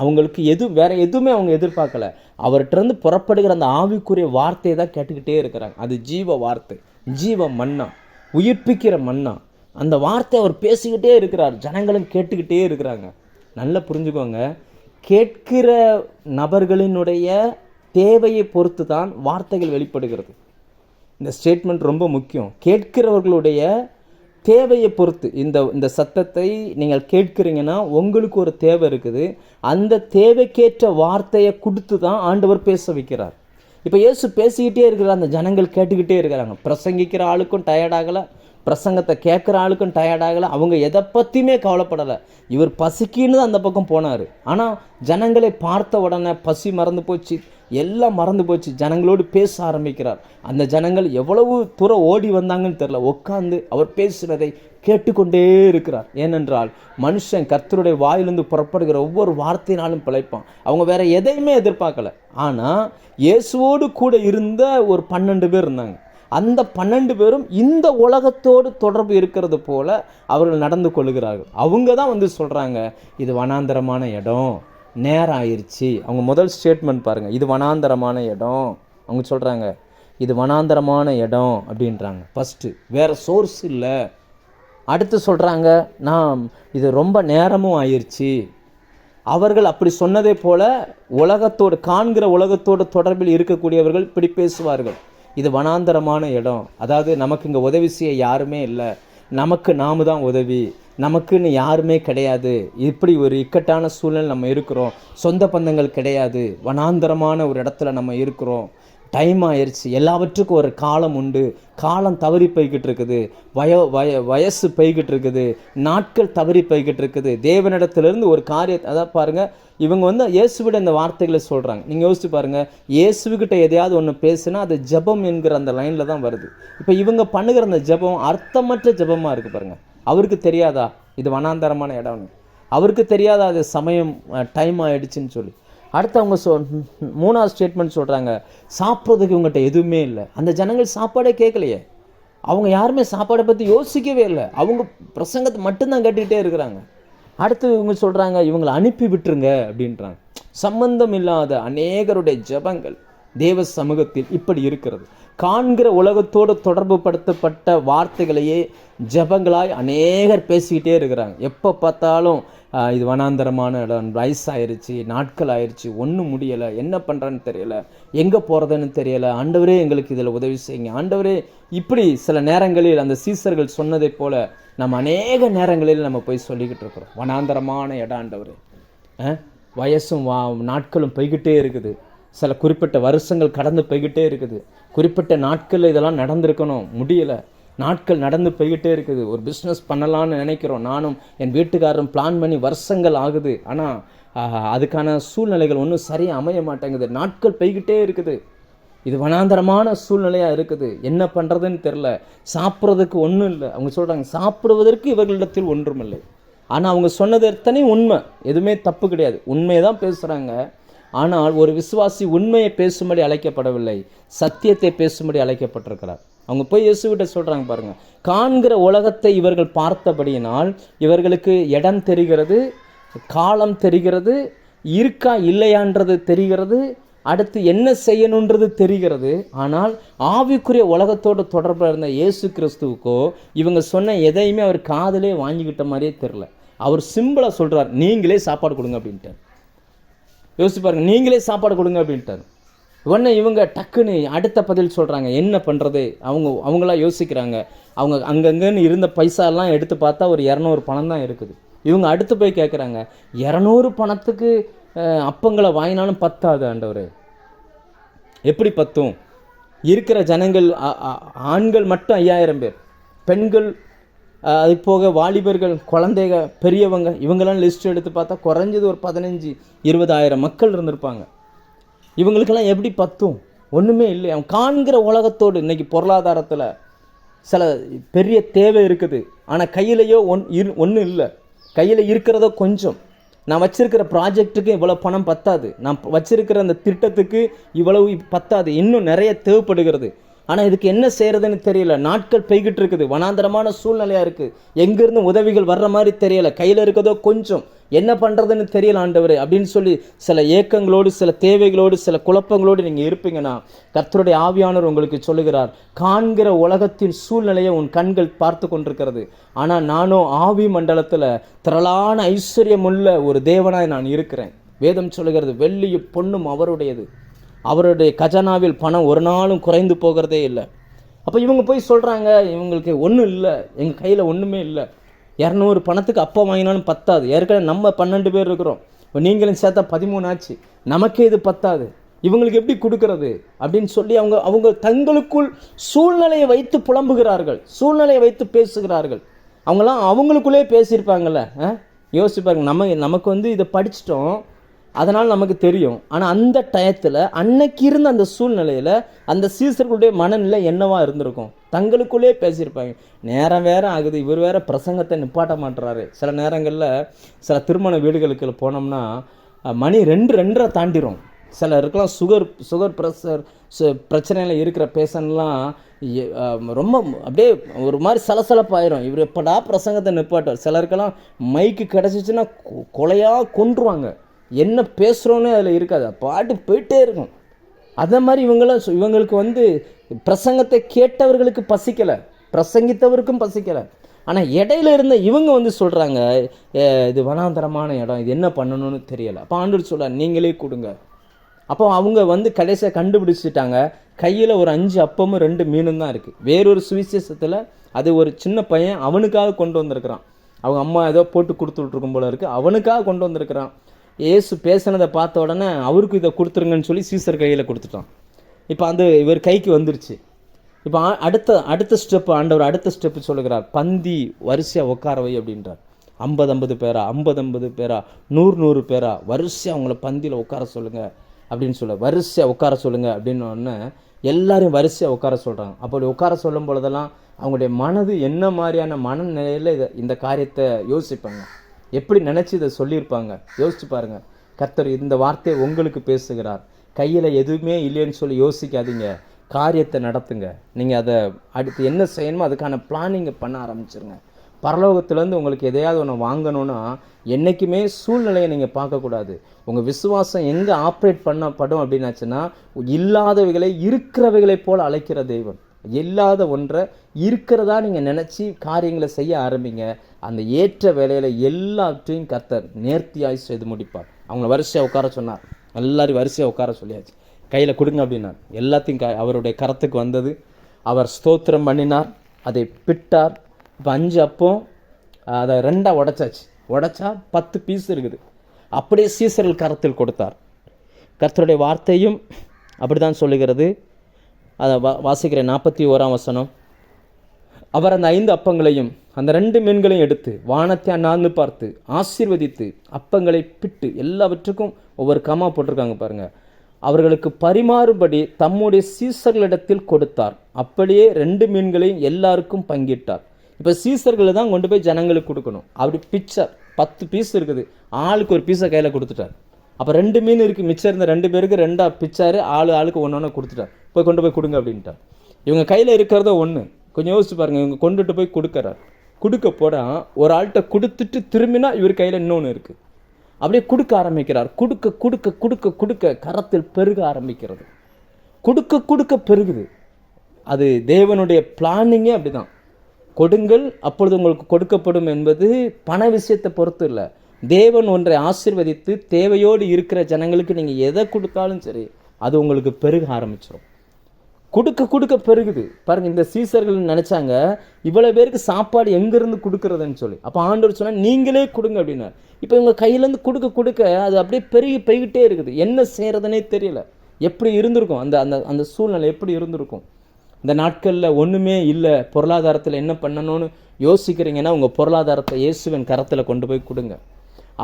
அவங்களுக்கு வேற எதுவுமே அவங்க எதிர்பார்க்கல. அவர்கிட்டருந்து புறப்படுகிற அந்த ஆவிக்குரிய வார்த்தையை தான் கேட்டுக்கிட்டே இருக்கிறாங்க. அது ஜீவ வார்த்தை, ஜீவ மன்னா, உயிர்ப்பிக்கிற மன்னா. அந்த வார்த்தை அவர் பேசிக்கிட்டே இருக்கிறார், ஜனங்களும் கேட்டுக்கிட்டே இருக்கிறாங்க. நல்லா புரிஞ்சுக்கோங்க, கேட்கிற நபர்களினுடைய தேவையை பொறுத்து தான் வார்த்தைகள் வெளிப்படுகிறது. இந்த ஸ்டேட்மெண்ட் ரொம்ப முக்கியம். கேட்கிறவர்களுடைய தேவையை பொறுத்து இந்த சத்தத்தை நீங்கள் கேட்குறீங்கன்னா உங்களுக்கு ஒரு தேவை இருக்குது. அந்த தேவைக்கேற்ற வார்த்தையை கொடுத்து தான் ஆண்டவர் பேச வைக்கிறார். இப்போ இயேசு பேசிக்கிட்டே இருக்கிறார், அந்த ஜனங்கள் கேட்டுக்கிட்டே இருக்கிறாங்க. பிரசங்கிக்கிற ஆளுக்கும் டயர்டாகலை, பிரசங்கத்தை கேட்குற ஆளுக்கும் டயர்டாகலை. அவங்க எதை பற்றியுமே கவலைப்படலை. இவர் பசிக்கின்னு தான் அந்த பக்கம் போனார். ஆனால் ஜனங்களை பார்த்த உடனே பசி மறந்து போச்சு, எல்லாம் மறந்து போச்சு. ஜனங்களோடு பேச ஆரம்பிக்கிறார். அந்த ஜனங்கள் எவ்வளவு தூரம் ஓடி வந்தாங்கன்னு தெரில, உட்காந்து அவர் பேசுகிறதை கேட்டுக்கொண்டே இருக்கிறார். ஏனென்றால் மனுஷன் கர்த்தருடைய வாயிலிருந்து புறப்படுகிற ஒவ்வொரு வார்த்தையினாலும் பிழைப்பான். அவங்க வேற எதையுமே எதிர்பார்க்கல. ஆனால் இயேசுவோடு கூட இருந்த ஒரு 12 பேர் இருந்தாங்க. அந்த 12 பேரும் இந்த உலகத்தோடு தொடர்பு இருக்கிறது போல அவர்கள் நடந்து கொள்கிறார்கள். அவங்க தான் வந்து சொல்கிறாங்க, இது வனாந்தரமான இடம், நேரம் ஆயிடுச்சு. அவங்க முதல் ஸ்டேட்மெண்ட் பாருங்கள், இது வனாந்தரமான இடம். அவங்க சொல்கிறாங்க இது வனாந்தரமான இடம் அப்படின்றாங்க. ஃபஸ்ட்டு வேறு சோர்ஸ் இல்லை. அடுத்து சொல்கிறாங்க இது ரொம்ப நேரமும் ஆயிடுச்சு. அவர்கள் அப்படி சொன்னதே போல் உலகத்தோடு காண்கிற உலகத்தோடு தொடர்பில் இருக்கக்கூடியவர்கள் இப்படி பேசுவார்கள், இது வனாந்தரமான இடம். அதாவது நமக்கு இங்கே உதவி செய்ய யாருமே இல்லை, நமக்கு நாம தான் உதவி, நமக்குன்னு யாருமே கிடையாது, இப்படி ஒரு இக்கட்டான சூழ்நிலை நம்ம இருக்கிறோம், சொந்த பந்தங்கள் கிடையாது, வனாந்தரமான ஒரு இடத்துல நம்ம இருக்கிறோம், டைம் ஆயிடுச்சு, எல்லாவற்றுக்கும் ஒரு காலம் உண்டு, காலம் தவறி போய்கிட்டு இருக்குது, வயசு போய்கிட்டு இருக்குது, நாட்கள் தவறி போய்கிட்டு இருக்குது. தேவனிடத்திலிருந்து ஒரு காரியத்தை அதான் பாருங்கள், இவங்க இயேசுவிட இந்த வார்த்தைகளை சொல்கிறாங்க. நீங்கள் யோசிச்சு பாருங்கள், இயேசுக்கிட்ட எதையாவது ஒன்று பேசுனா அது ஜெபம் என்கிற அந்த லைனில் தான் வருது. இப்போ இவங்க பண்ணுகிற அந்த ஜெபம் அர்த்தமற்ற ஜெபமாக இருக்குது பாருங்கள். அவருக்கு தெரியாதா இது வனாந்தரமான இடம்னு? அவருக்கு தெரியாதா அது சமயம் டைம் ஆகிடுச்சின்னு சொல்லி? அடுத்து அவங்க மூணாவது ஸ்டேட்மெண்ட் சொல்கிறாங்க, சாப்பிட்றதுக்கு இவங்ககிட்ட எதுவுமே இல்லை. அந்த ஜனங்கள் சாப்பாடே கேட்கலையே, அவங்க யாருமே சாப்பாடை பற்றி யோசிக்கவே இல்லை, அவங்க பிரசங்கத்தை மட்டும்தான் கேட்டுக்கிட்டே இருக்கிறாங்க. அடுத்து இவங்க சொல்கிறாங்க இவங்களை அனுப்பி விட்டுருங்க அப்படின்றாங்க. சம்பந்தம் இல்லாத அநேகருடைய ஜெபங்கள் தேவ சமூகத்தில் இப்படி இருக்கிறது. காண்கிற உலகத்தோடு தொடர்பு படுத்தப்பட்ட வார்த்தைகளையே ஜெபங்களாய் அநேகர் பேசிக்கிட்டே இருக்கிறாங்க. எப்போ பார்த்தாலும் இது வனாந்தரமான இடம், வயசாயிருச்சு, நாட்கள் ஆயிடுச்சு, ஒன்றும் முடியலை, என்ன பண்ணுறான்னு தெரியலை, எங்கே போகிறதுன்னு தெரியலை, ஆண்டவரே எங்களுக்கு இதில் உதவி செய்யுங்க ஆண்டவரே. இப்படி சில நேரங்களில் அந்த சீசர்கள் சொன்னதை போல் நம்ம அநேக நேரங்களில் நம்ம போய் சொல்லிக்கிட்டு இருக்கிறோம், வனாந்தரமான இடம் ஆண்டவரே. வயசும் நாட்களும் போய்கிட்டே இருக்குது, சில குறிப்பிட்ட வருஷங்கள் கடந்து போய்கிட்டே இருக்குது, குறிப்பிட்ட நாட்களில் இதெல்லாம் நடந்திருக்கணும், முடியலை, நாட்கள் நடந்து போய்கிட்டே இருக்குது. ஒரு பிஸ்னஸ் பண்ணலான்னு நினைக்கிறோம், நானும் என் வீட்டுக்காரரும் பிளான் பண்ணி வருஷங்கள் ஆகுது, ஆனால் அதுக்கான சூழ்நிலைகள் ஒன்றும் சரியாக அமைய மாட்டேங்குது, நாட்கள் போய்கிட்டே இருக்குது. இது வனாந்தரமான சூழ்நிலையாக இருக்குது, என்ன பண்ணுறதுன்னு தெரில, சாப்பிட்றதுக்கு ஒன்றும் இல்லை. அவங்க சொல்கிறாங்க சாப்பிடுவதற்கு இவர்களிடத்தில் ஒன்றும் இல்லை. ஆனால் அவங்க சொன்னது எத்தனை உண்மை, எதுவுமே தப்பு கிடையாது, உண்மையை தான் பேசுகிறாங்க. ஆனால் ஒரு விசுவாசி உண்மையை பேசும்படி அழைக்கப்படவில்லை, சத்தியத்தை பேசும்படி அழைக்கப்பட்டிருக்கிறார். அவங்க போய் இயேசுவிட்ட சொல்கிறாங்க பாருங்கள், காண்கிற உலகத்தை இவர்கள் பார்த்தபடியினால் இவர்களுக்கு இடம் தெரிகிறது, காலம் தெரிகிறது, இருக்கா இல்லையான்றது தெரிகிறது, அடுத்து என்ன செய்யணுன்றது தெரிகிறது. ஆனால் ஆவிக்குரிய உலகத்தோடு தொடர்பில் இருந்த இயேசு கிறிஸ்துவுக்கோ இவங்க சொன்ன எதையுமே அவர் காதிலே வாங்கிக்கிட்ட மாதிரியே தெரில. அவர் சிம்பிளாக சொல்கிறார், நீங்களே சாப்பாடு கொடுங்க அப்படின்ட்டார். யோசிச்சு பாருங்க, நீங்களே சாப்பாடு கொடுங்க அப்படின்ட்டார். உடனே இவங்க டக்குன்னு அடுத்த பதில் சொல்கிறாங்க, என்ன பண்ணுறது? அவங்களாம் யோசிக்கிறாங்க. அவங்க அங்கங்கன்னு இருந்த பைசாலாம் எடுத்து பார்த்தா ஒரு 200 பணம் தான் இருக்குது. இவங்க அடுத்து போய் கேட்குறாங்க, 200 பணத்துக்கு அப்பங்களை வாங்கினாலும் பத்தாது ஆண்டவரே, எப்படி பத்தும்? இருக்கிற ஜனங்கள் ஆண்கள் மட்டும் 5000 பேர், பெண்கள் அது போக வாலிபர்கள், குழந்தைங்க, பெரியவங்க, இவங்கெல்லாம் லிஸ்ட் எடுத்து பார்த்தா குறைஞ்சது ஒரு 15-20 மக்கள் இருந்திருப்பாங்க. இவங்களுக்கெல்லாம் எப்படி பத்தும்? ஒன்றுமே இல்லை. அவன் காண்கிற உலகத்தோடு இன்றைக்கி பொருளாதாரத்தில் சில பெரிய தேவை இருக்குது, ஆனால் கையிலையோ ஒன்றும் இல்லை, கையில் இருக்கிறதோ கொஞ்சம். நான் வச்சிருக்கிற ப்ராஜெக்ட்டுக்கு இவ்வளோ பணம் பத்தாது, நான் வச்சிருக்கிற அந்த திட்டத்துக்கு இவ்வளவு பத்தாது, இன்னும் நிறைய தேவைப்படுகிறது. ஆனால் இதுக்கு என்ன செய்கிறதுன்னு தெரியல, நாட்கள் பெய்கிட்டு இருக்குது, வனாந்தரமான சூழ்நிலையாக இருக்குது, எங்கேருந்து உதவிகள் வர்ற மாதிரி தெரியலை, கையில் இருக்கிறதோ கொஞ்சம், என்ன பண்ணுறதுன்னு தெரியல ஆண்டவரே அப்படின்னு சொல்லி சில ஏக்கங்களோடு, சில தேவைகளோடு, சில குழப்பங்களோடு நீங்கள் இருப்பீங்கன்னா கர்த்தருடைய ஆவியானவர் உங்களுக்கு சொல்லுகிறார், காண்கிற உலகத்தின் சூழ்நிலையை உன் கண்கள் பார்த்து கொண்டிருக்கிறது, ஆனால் நானும் ஆவி மண்டலத்தில் திரளான ஐஸ்வர்யமுள்ள ஒரு தேவனாய் நான் இருக்கிறேன். வேதம் சொல்லுகிறது, வெள்ளியும் பொன்னும் அவருடையது, அவருடைய கஜனாவில் பணம் ஒரு நாளும் குறைந்து போகிறதே இல்லை. அப்போ இவங்க போய் சொல்கிறாங்க, இவங்களுக்கு ஒன்றும் இல்லை, எங்கள் கையில் ஒன்றுமே இல்லை, 200 பணத்துக்கு அப்போ வாங்கினாலும் பத்தாது, ஏற்கனவே நம்ம 12 பேர் இருக்கிறோம், இப்போ நீங்களும் சேர்த்தா 13 ஆச்சு, நமக்கே இது பத்தாது, இவங்களுக்கு எப்படி கொடுக்கறது அப்படின்னு சொல்லி அவங்க தங்களுக்குள் சூழ்நிலையை வைத்து புலம்புகிறார்கள், சூழ்நிலையை வைத்து பேசுகிறார்கள். அவங்களாம் அவங்களுக்குள்ளே பேசியிருப்பாங்கள்ல. யோசிப்பாங்க, நமக்கு இதை படிச்சிட்டோம், அதனால் நமக்கு தெரியும். ஆனால் அந்த டயத்தில் அன்னைக்கு இருந்த அந்த சூழ்நிலையில் அந்த சீசர்களுடைய மனநிலை என்னவா இருந்திருக்கும்? தங்களுக்குள்ளே பேசியிருப்பாங்க. நேரம் வேறு ஆகுது, இவர் வேறு பிரசங்கத்தை நிப்பாட்ட மாட்டுறாரு. சில நேரங்களில் சில திருமண வீடுகளுக்கு போனோம்னா மணி 2-2:30 தாண்டிடும். சிலருக்கெல்லாம் சுகர் ப்ரெஷர் பிரச்சனையில் இருக்கிற பேஷண்ட்லாம் ரொம்ப அப்படியே ஒரு மாதிரி சலசலப்பாயிரும், இவர் எப்படா பிரசங்கத்தை நிப்பாட்டார். சிலருக்கெல்லாம் மைக்கு கிடச்சிச்சின்னா கொலையாக கொன்றுவாங்க. என்ன பேசுகிறோன்னே அதில் இருக்காது, பாட்டு போயிட்டே இருக்கும். அதே மாதிரி இவங்களுக்கு பிரசங்கத்தை கேட்டவர்களுக்கு பசிக்கலை, பிரசங்கித்தவருக்கும் பசிக்கலை. ஆனால் இடையில இருந்த இவங்க சொல்கிறாங்க, இது வனாந்தரமான இடம், இது என்ன பண்ணணும்னு தெரியலை. அப்போ ஆண்டவர் சொல்கிறார், நீங்களே கொடுங்க. அப்போ அவங்க கடைசியாக கண்டுபிடிச்சிட்டாங்க, கையில் ஒரு 5 அப்பமும் 2 மீனும் தான் இருக்குது. வேறொரு சுவிசேஷத்தில் அது ஒரு சின்ன பையன் அவனுக்காக கொண்டு வந்திருக்கிறான். அவங்க அம்மா ஏதோ போட்டு கொடுத்துட்ருக்கும் போல இருக்குது, அவனுக்காக கொண்டு வந்திருக்கிறான். ஏசு பேசினதை பார்த்த உடனே அவருக்கு இதை கொடுத்துருங்கன்னு சொல்லி சீசர் கையில் கொடுத்துட்டான். இப்போ இவர் கைக்கு வந்துருச்சு. இப்போ அடுத்த ஸ்டெப்பு ஆண்டவர் அடுத்த ஸ்டெப்பு சொல்லுகிறார், பந்தி வரிசையாக உட்காரவை அப்படின்றார். 50 பேரா, 50 பேரா, 100 பேரா, வரிசையாக அவங்கள பந்தியில் உட்கார சொல்லுங்கள் அப்படின்னு வரிசையாக உட்கார சொல்லுங்கள் அப்படின்னு எல்லாரையும் வரிசையாக உட்கார சொல்கிறாங்க. அப்படி உட்கார சொல்லும் பொழுதெல்லாம் அவங்களுடைய மனது என்ன மாதிரியான மனநிலையில் இந்த காரியத்தை யோசிப்பாங்க, எப்படி நினச்சி இதை சொல்லியிருப்பாங்க, யோசிச்சு பாருங்கள். கர்த்தர் இந்த வார்த்தையை உங்களுக்கு பேசுகிறார். கையில் எதுவுமே இல்லைன்னு சொல்லி யோசிக்காதீங்க, காரியத்தை நடத்துங்க. நீங்கள் அதை அடுத்து என்ன செய்யணுமோ அதுக்கான பிளானிங்கை பண்ண ஆரம்பிச்சிருங்க. பரலோகத்துலேருந்து உங்களுக்கு எதையாவது ஒன்று வாங்கணுன்னா என்றைக்குமே சூழ்நிலையை நீங்கள் பார்க்கக்கூடாது. உங்கள் விசுவாசம் எங்கே ஆப்ரேட் பண்ணப்படும் அப்படின்னாச்சுன்னா, இல்லாதவைகளை இருக்கிறவைகளை போல் அழைக்கிற தெய்வம். இல்லாத ஒன்றை இருக்கிறதா நீங்கள் நினச்சி காரியங்களை செய்ய ஆரம்பிங்க. அந்த ஏற்ற வேலையில் எல்லாத்தையும் கர்த்தர் நேர்த்தியாய் செய்து முடிப்பார். அவங்கள வரிசையாக உட்கார சொன்னார், எல்லாரும் வரிசையாக உட்கார சொல்லியாச்சு. கையில் கொடுங்க அப்படின்னார். எல்லாத்தையும் அவருடைய கரத்துக்கு வந்தது. அவர் ஸ்தோத்திரம் பண்ணினார், அதை பிட்டார். இப்போ 5 அப்பம் அதை 2ஆக உடைச்சா 10 பீஸ் இருக்குது. அப்படியே சீசர்கள் கரத்தில் கொடுத்தார். கர்த்தருடைய வார்த்தையும் அப்படி தான் சொல்லுகிறது. அதை வாசிக்கிறேன். 41ஆம் வசனம். அவர் அந்த 5 அப்பங்களையும் அந்த 2 மீன்களையும் எடுத்து வானத்தை அண்ணாந்து பார்த்து ஆசீர்வதித்து அப்பங்களை பிட்டு, எல்லாவற்றுக்கும் ஒவ்வொரு கமா போட்டிருக்காங்க பாருங்கள், அவர்களுக்கு பரிமாறும்படி தம்முடைய சீசர்களிடத்தில் கொடுத்தார். அப்படியே 2 மீன்களையும் எல்லாருக்கும் பங்கிட்டார். இப்போ சீசர்களை தான் கொண்டு போய் ஜனங்களுக்கு கொடுக்கணும். அப்படி பிச்சார். 10 பீஸ் இருக்குது, ஆளுக்கு ஒரு பீஸை கையில் கொடுத்துட்டார். அப்போ 2 மீன் இருக்குது, மிச்சம் இருந்த 2 பேருக்கு 2ஆக பிச்சார். ஆளுக்கு ஒன்று கொடுத்துட்டார். கொண்டு போய் கொடுங்க அப்படின்ட்டார். இவங்க கையில் இருக்கிறதோ ஒன்று. கொஞ்சம் யோசிச்சு பாருங்கள், இவங்க கொண்டுட்டு போய் கொடுக்குறார். கொடுக்க போனால் ஒரு ஆள்கிட்ட கொடுத்துட்டு திரும்பினா இவர் கையில் இன்னொன்று இருக்குது. அப்படியே கொடுக்க ஆரம்பிக்கிறார். கொடுக்க கொடுக்க கொடுக்க கொடுக்க கரத்தில் பெருக ஆரம்பிக்கிறது. கொடுக்க கொடுக்க பெருகுது. அது தேவனுடைய பிளானிங்கே அப்படி தான். கொடுங்கள் அப்பொழுது உங்களுக்கு கொடுக்கப்படும் என்பது பண விஷயத்தை பொறுத்து இல்லை. தேவன் ஒன்றை ஆசீர்வதித்து தேவையோடு இருக்கிற ஜனங்களுக்கு நீங்கள் எதை கொடுத்தாலும் சரி, அது உங்களுக்கு பெருக ஆரம்பிச்சிடும். கொடுக்க கொடுக்க பெருகுது பாருங்கள். இந்த சீசர்கள் நினச்சாங்க இவ்வளோ பேருக்கு சாப்பாடு எங்கேருந்து கொடுக்குறதுன்னு சொல்லி. அப்போ ஆண்டவர் சொன்னால் நீங்களே கொடுங்க அப்படின்னார். இப்போ இவங்க கையிலேருந்து கொடுக்க கொடுக்க அது அப்படியே பெருகிட்டே இருக்குது. என்ன செய்கிறதுனே தெரியல. எப்படி இருந்திருக்கும் அந்த அந்த அந்த சூழ்நிலை, எப்படி இருந்திருக்கும்? இந்த நாட்களில் ஒன்றுமே இல்லை, பொருளாதாரத்தில் என்ன பண்ணணும்னு யோசிக்கிறீங்கன்னா உங்கள் பொருளாதாரத்தை இயேசுவின் கரத்தில் கொண்டு போய் கொடுங்க.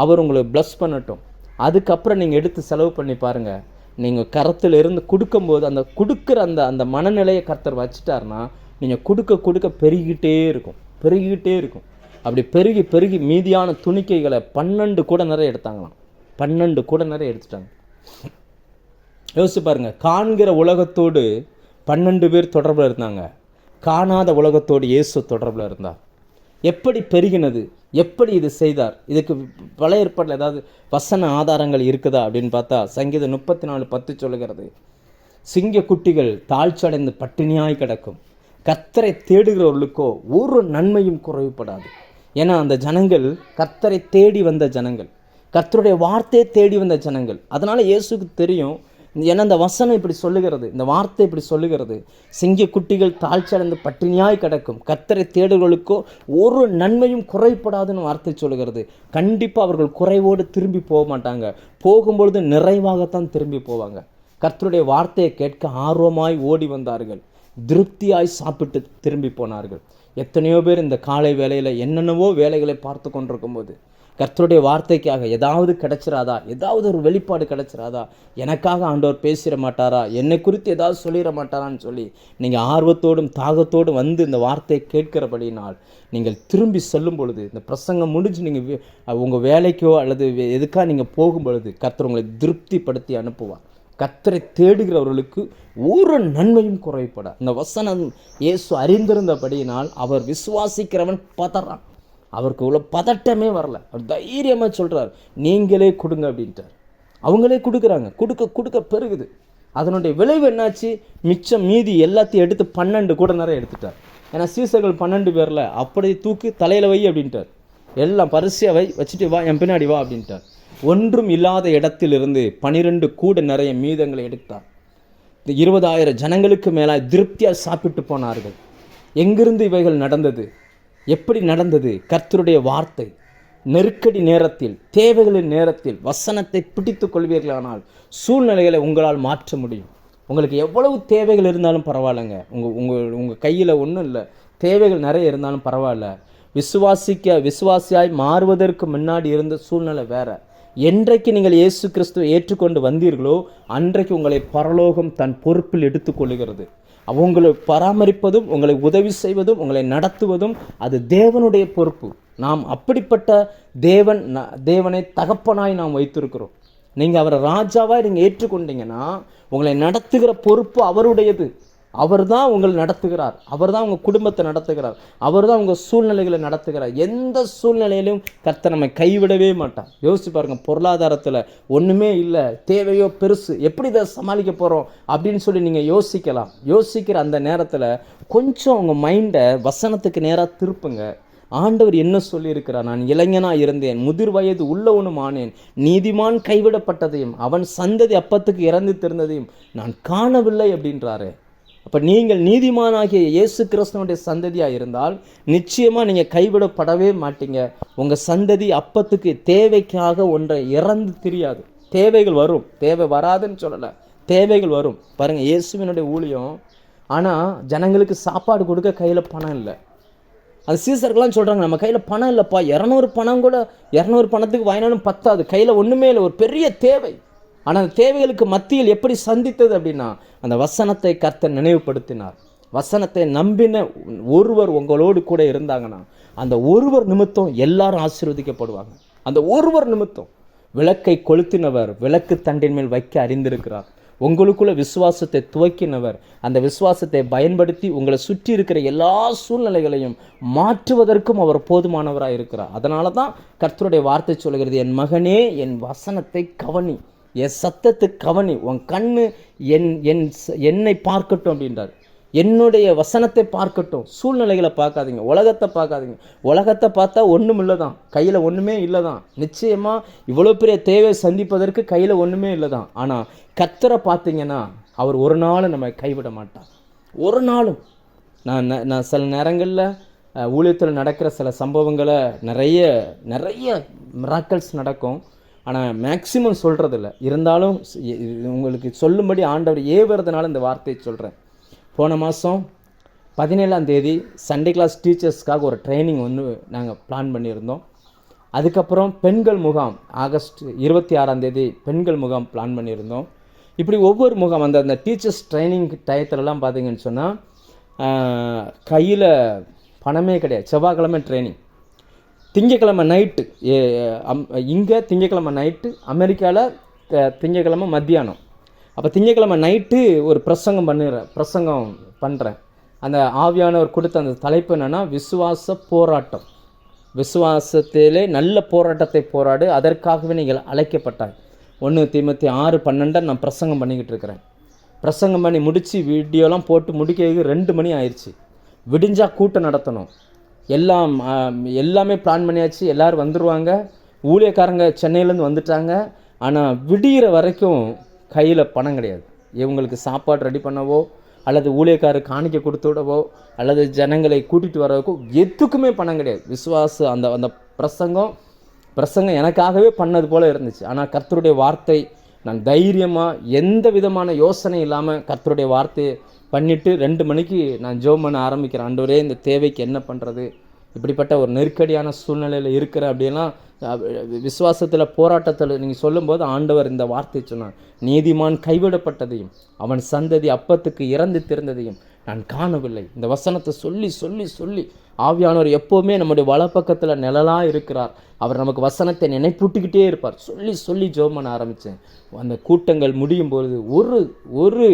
அவர் உங்களை ப்ளஸ் பண்ணட்டும். அதுக்கப்புறம் நீங்கள் எடுத்து செலவு பண்ணி பாருங்கள். நீங்கள் கரத்தில் இருந்து கொடுக்கும்போது அந்த கொடுக்குற அந்த அந்த மனநிலையை கர்த்தர் வச்சுட்டாருன்னா நீங்கள் கொடுக்க கொடுக்க பெருகிட்டே இருக்கும். அப்படி பெருகி பெருகி மீதியான துணிக்கைகளை 12 கூட நிறைய எடுத்தாங்களாம். 12 கூட நிறைய எடுத்துட்டாங்க. யோசிச்சு பாருங்கள். காண்கிற உலகத்தோடு 12 பேர் தொடர்பில் இருந்தாங்க. காணாத உலகத்தோடு இயேசு தொடர்பில் இருந்தார். எப்படி பெருகினது, எப்படி இது செய்தார்? இதுக்கு பழைய ஏற்பாட்டில் ஏதாவது வசன ஆதாரங்கள் இருக்குதா அப்படின்னு பார்த்தா சங்கீதம் 34:10 சொல்லுகிறது, சிங்க குட்டிகள் தாழ்ச்சடைந்து பட்டினியாய் கிடக்கும், கர்த்தரை தேடுகிறவர்களுக்கோ ஒரு நன்மையும் குறைவுபடாது. ஏன்னா அந்த ஜனங்கள் கர்த்தரை தேடி வந்த ஜனங்கள், கர்த்தருடைய வார்த்தையை தேடி வந்த ஜனங்கள். அதனால் இயேசுக்கு தெரியும். ஏன்னா இந்த வசனம் இப்படி சொல்லுகிறது, இந்த வார்த்தை இப்படி சொல்லுகிறது, சிங்க குட்டிகள் தாழ்ச்சடைந்து பட்டினியாய் கிடக்கும், கர்த்தரை தேடுகளுக்கோ ஒரு நன்மையும் குறைபடாதுன்னு வார்த்தை சொல்லுகிறது. கண்டிப்பாக அவர்கள் குறைவோடு திரும்பி போக மாட்டாங்க. போகும்பொழுது நிறைவாகத்தான் திரும்பி போவாங்க. கர்த்தருடைய வார்த்தையை கேட்க ஆர்வமாய் ஓடி வந்தார்கள், திருப்தியாய் சாப்பிட்டு திரும்பி போனார்கள். எத்தனையோ பேர் இந்த காலை வேளையில் என்னென்னவோ வேலைகளை பார்த்து கொண்டிருக்கும் போது கர்த்தருடைய வார்த்தைக்காக ஏதாவது கிடைச்சிராதா, ஏதாவது ஒரு வெளிப்பாடு கிடைச்சிராதா, எனக்காக ஆண்டவர் பேசிட மாட்டாரா, என்னை குறித்து ஏதாவது சொல்லிட மாட்டாரான்னு சொல்லி நீங்கள் ஆர்வத்தோடும் தாகத்தோடும் வந்து இந்த வார்த்தையை கேட்கிறபடினால் நீங்கள் திரும்பி செல்லும் பொழுது, இந்த பிரசங்கம் முடிஞ்சு நீங்கள் உங்கள் வேலைக்கோ அல்லது எதுக்காக நீங்கள் போகும் பொழுது கர்த்தர் உங்களை திருப்திப்படுத்தி அனுப்புவார். கர்த்தரை தேடுகிறவர்களுக்கு ஒரு நன்மையும் குறைபட. இந்த வசனம் இயேசு அறிந்திருந்தபடியினால் அவர் விசுவாசிக்கிறவன் பதறான். அவருக்கு உள்ள பதட்டமே வரல. அவர் தைரியமாக சொல்கிறார், நீங்களே கொடுங்க அப்படின்ட்டார். அவங்களே கொடுக்குறாங்க. கொடுக்க கொடுக்க பெருகுது. அதனுடைய விளைவு என்னாச்சு? மிச்சம் மீதி எல்லாத்தையும் எடுத்து 12 கூட நிறைய எடுத்துட்டார். ஏன்னா சீசர்கள் 12 பேரில் அப்படியே தூக்கு தலையில் வை அப்படின்ட்டார். எல்லாம் பரிசையாக வச்சுட்டு வா, என் பின்னாடி வா அப்படின்ட்டார். ஒன்றும் இல்லாத இடத்திலிருந்து 12 கூட நிறைய மீதங்களை எடுத்தார். இந்த 20,000 ஜனங்களுக்கு மேலே திருப்தியாக சாப்பிட்டு போனார்கள். எங்கிருந்து இவைகள் நடந்தது? எப்படி நடந்தது? கர்த்தருடைய வார்த்தை. நெருக்கடி நேரத்தில், தேவைகளின் நேரத்தில் வசனத்தை பிடித்து கொள்வீர்களானால் சூழ்நிலைகளை உங்களால் மாற்ற முடியும். உங்களுக்கு எவ்வளவு தேவைகள் இருந்தாலும் பரவாயில்லைங்க. உங்கள் கையில் ஒன்றும் இல்லை, தேவைகள் நிறைய இருந்தாலும் பரவாயில்ல. விசுவாசியாய் மாறுவதற்கு முன்னாடி இருந்த சூழ்நிலை வேற. என்றைக்கு நீங்கள் இயேசு கிறிஸ்துவை ஏற்றுக்கொண்டு வந்தீர்களோ அன்றைக்கு உங்களை பரலோகம் தன் பொறுப்பில் எடுத்துக்கொள்கிறது. உங்களை பராமரிப்பதும், உங்களை உதவி செய்வதும், உங்களை நடத்துவதும் அது தேவனுடைய பொறுப்பு. நாம் அப்படிப்பட்ட தேவனை தகப்பனாய் நாம் வைத்திருக்கிறோம். நீங்கள் அவரை ராஜாவாக நீங்கள் ஏற்றுக்கொண்டீங்கன்னா உங்களை நடத்துகிற பொறுப்பு அவருடையது. அவர் தான் உங்களை நடத்துகிறார். அவர் தான் உங்கள் குடும்பத்தை நடத்துகிறார். அவர் தான் உங்கள் சூழ்நிலைகளை நடத்துகிறார். எந்த சூழ்நிலையிலும் கர்த்தர் நம்மை கைவிடவே மாட்டார். யோசிச்சு பாருங்கள், பொருளாதாரத்தில் ஒன்றுமே இல்லை, தேவையோ பெருசு, எப்படி இதை சமாளிக்க போகிறோம் அப்படின்னு சொல்லி நீங்கள் யோசிக்கலாம். யோசிக்கிற அந்த நேரத்தில் கொஞ்சம் உங்கள் மைண்டை வசனத்துக்கு நேராக திருப்புங்க. ஆண்டவர் என்ன சொல்லியிருக்கிறார்? நான் இளைஞனாக இருந்தேன், முதிர் வயது உள்ளவனும் ஆனேன், நீதிமான் கைவிடப்பட்டதையும் அவன் சந்ததி அப்பத்துக்கு இறந்து திருந்ததையும் நான் காணவில்லை அப்படின்றாரு. அப்போ நீங்கள் நீதிமானாகிய இயேசு கிறிஸ்துவனுடைய சந்ததியாக இருந்தால் நிச்சயமாக நீங்கள் கைவிடப்படவே மாட்டீங்க. உங்கள் சந்ததி அப்பத்துக்கு தேவைக்காக ஒன்றை இறந்து தெரியாது. தேவைகள் வரும், தேவை வராதுன்னு சொல்லலை, தேவைகள் வரும். பாருங்கள், இயேசுவினுடைய ஊழியம். ஆனால் ஜனங்களுக்கு சாப்பாடு கொடுக்க கையில் பணம் இல்லை. அது சீசர்கள்லாம் சொல்கிறாங்க, நம்ம கையில் பணம் இல்லைப்பா, 200 பணம் கூட 200 பணத்துக்கு வாங்கினாலும் பத்தாது, கையில் ஒன்றுமே இல்லை, ஒரு பெரிய தேவை. ஆனால் அந்த தேவைகளுக்கு மத்தியில் எப்படி சந்தித்தது அப்படின்னா அந்த வசனத்தை கர்த்தர் நினைவுபடுத்தினார். வசனத்தை நம்பின ஒருவர் உங்களோடு கூட இருந்தாங்கன்னா அந்த ஒருவர் நிமித்தம் எல்லாரும் ஆசீர்வதிக்கப்படுவாங்க. அந்த ஒருவர் நிமித்தம் விளக்கை கொளுத்தினவர் விளக்கு தண்டின் மேல் வைக்க அறிந்திருக்கிறார். உங்களுக்குள்ள விசுவாசத்தை துவக்கினவர் அந்த விசுவாசத்தை பயன்படுத்தி உங்களை சுற்றி இருக்கிற எல்லா சூழ்நிலைகளையும் மாற்றுவதற்கும் அவர் போதுமானவராக இருக்கிறார். அதனால தான் கர்த்தருடைய வார்த்தை சொல்கிறது, என் மகனே என் வசனத்தை கவனி, என் சத்தத்தை கவனி, உன் கண்ணு என்னை பார்க்கட்டும் அப்படின்றார். என்னுடைய வசனத்தை பார்க்கட்டும். சூழ்நிலைகளை பார்க்காதீங்க, உலகத்தை பார்க்காதீங்க. உலகத்தை பார்த்தா ஒன்றும் இல்லை தான், கையில் ஒன்றுமே இல்லை தான். நிச்சயமாக இவ்வளோ பெரிய தேவை சந்திப்பதற்கு கையில் ஒன்றுமே இல்லை தான். ஆனால் கர்த்தரை பார்த்தீங்கன்னா அவர் ஒரு நாளும் நம்ம கைவிட மாட்டார், ஒரு நாளும். நான் சில நேரங்களில் ஊழியத்தில் நடக்கிற சில சம்பவங்களை நிறைய மிராக்கிள்ஸ் நடக்கும். ஆனால் மேக்சிமம் சொல்கிறதில்ல. இருந்தாலும் உங்களுக்கு சொல்லும்படி ஆண்டவர் ஏவுறதுனால இந்த வார்த்தையை சொல்கிறேன். போன மாதம் 17ஆம் தேதி சண்டே கிளாஸ் டீச்சர்ஸ்க்காக ஒரு ட்ரைனிங் ஒன்று நாங்கள் பிளான் பண்ணியிருந்தோம். அதுக்கப்புறம் பெண்கள் முகாம் ஆகஸ்ட் 26ஆம் தேதி பெண்கள் முகாம் பிளான் பண்ணியிருந்தோம். இப்படி ஒவ்வொரு முகாம் அந்த டீச்சர்ஸ் ட்ரைனிங் டயத்துலலாம் பார்த்தீங்கன்னு சொன்னால் கையில் பணமே கிடையாது. செவ்வாய்க்கிழமை ட்ரைனிங், திங்கக்கிழமை நைட்டு இங்கே, திங்கக்கிழமை நைட்டு அமெரிக்காவில் திங்கக்கிழமை மத்தியானம். அப்போ திங்கக்கிழமை நைட்டு ஒரு பிரசங்கம் பண்ணுறேன். அந்த ஆவியானவர் கொடுத்த அந்த தலைப்பு என்னென்னா விசுவாச போராட்டம். விசுவாசத்திலே நல்ல போராட்டத்தை போராடு, அதற்காகவே நீங்கள் அழைக்கப்பட்டாய். 1 தீமோத்தேயு 6:12 நான் பிரசங்கம் பண்ணிக்கிட்டு இருக்கிறேன். பிரசங்கம் பண்ணி முடித்து வீடியோலாம் போட்டு முடிக்கிறதுக்கு 2 மணி ஆயிடுச்சு. விடிஞ்சால் கூட்டம் நடத்தணும். எல்லாமே பிளான் பண்ணியாச்சு, எல்லோரும் வந்துடுவாங்க. ஊழியக்காரங்க சென்னையிலேருந்து வந்துட்டாங்க. ஆனால் விடிகிற வரைக்கும் கையில் பணம் கிடையாது. இவங்களுக்கு சாப்பாடு ரெடி பண்ணவோ அல்லது ஊழியக்காரர் காணிக்க கொடுத்து விடவோ அல்லது ஜனங்களை கூட்டிகிட்டு வரவோ எதுக்குமே பணம் கிடையாது. விசுவாசம் அந்த பிரசங்கம் எனக்காகவே பண்ணது போல் இருந்துச்சு. ஆனால் கர்த்தருடைய வார்த்தை, நான் தைரியமாக எந்த விதமான யோசனை இல்லாமல் கர்த்தருடைய வார்த்தையை பண்ணிவிட்டு 2 மணிக்கு நான் ஜெபம் பண்ண ஆரம்பிக்கிறேன். ஆண்டவரே, இந்த தேவைக்கு என்ன பண்ணுறது, இப்படிப்பட்ட ஒரு நெருக்கடியான சூழ்நிலையில் இருக்கிற அப்படின்னா விசுவாசத்தில் போராட்டத்தில் நீங்கள் சொல்லும்போது ஆண்டவர் இந்த வார்த்தை சொன்னார், நீதிமான் கைவிடப்பட்டதையும் அவன் சந்ததி அப்பத்துக்கு இறந்து திறந்ததையும் நான் காணவில்லை. இந்த வசனத்தை சொல்லி சொல்லி சொல்லி ஆவியானவர் எப்போவுமே நம்முடைய வலப்பக்கத்தில் நிழலாக இருக்கிறார். அவர் நமக்கு வசனத்தை நினைப்பூட்டிக்கிட்டே இருப்பார். சொல்லி சொல்லி ஜெபம் பண்ண ஆரம்பித்தேன். அந்த கூட்டங்கள் முடியும் பொழுது ஒரு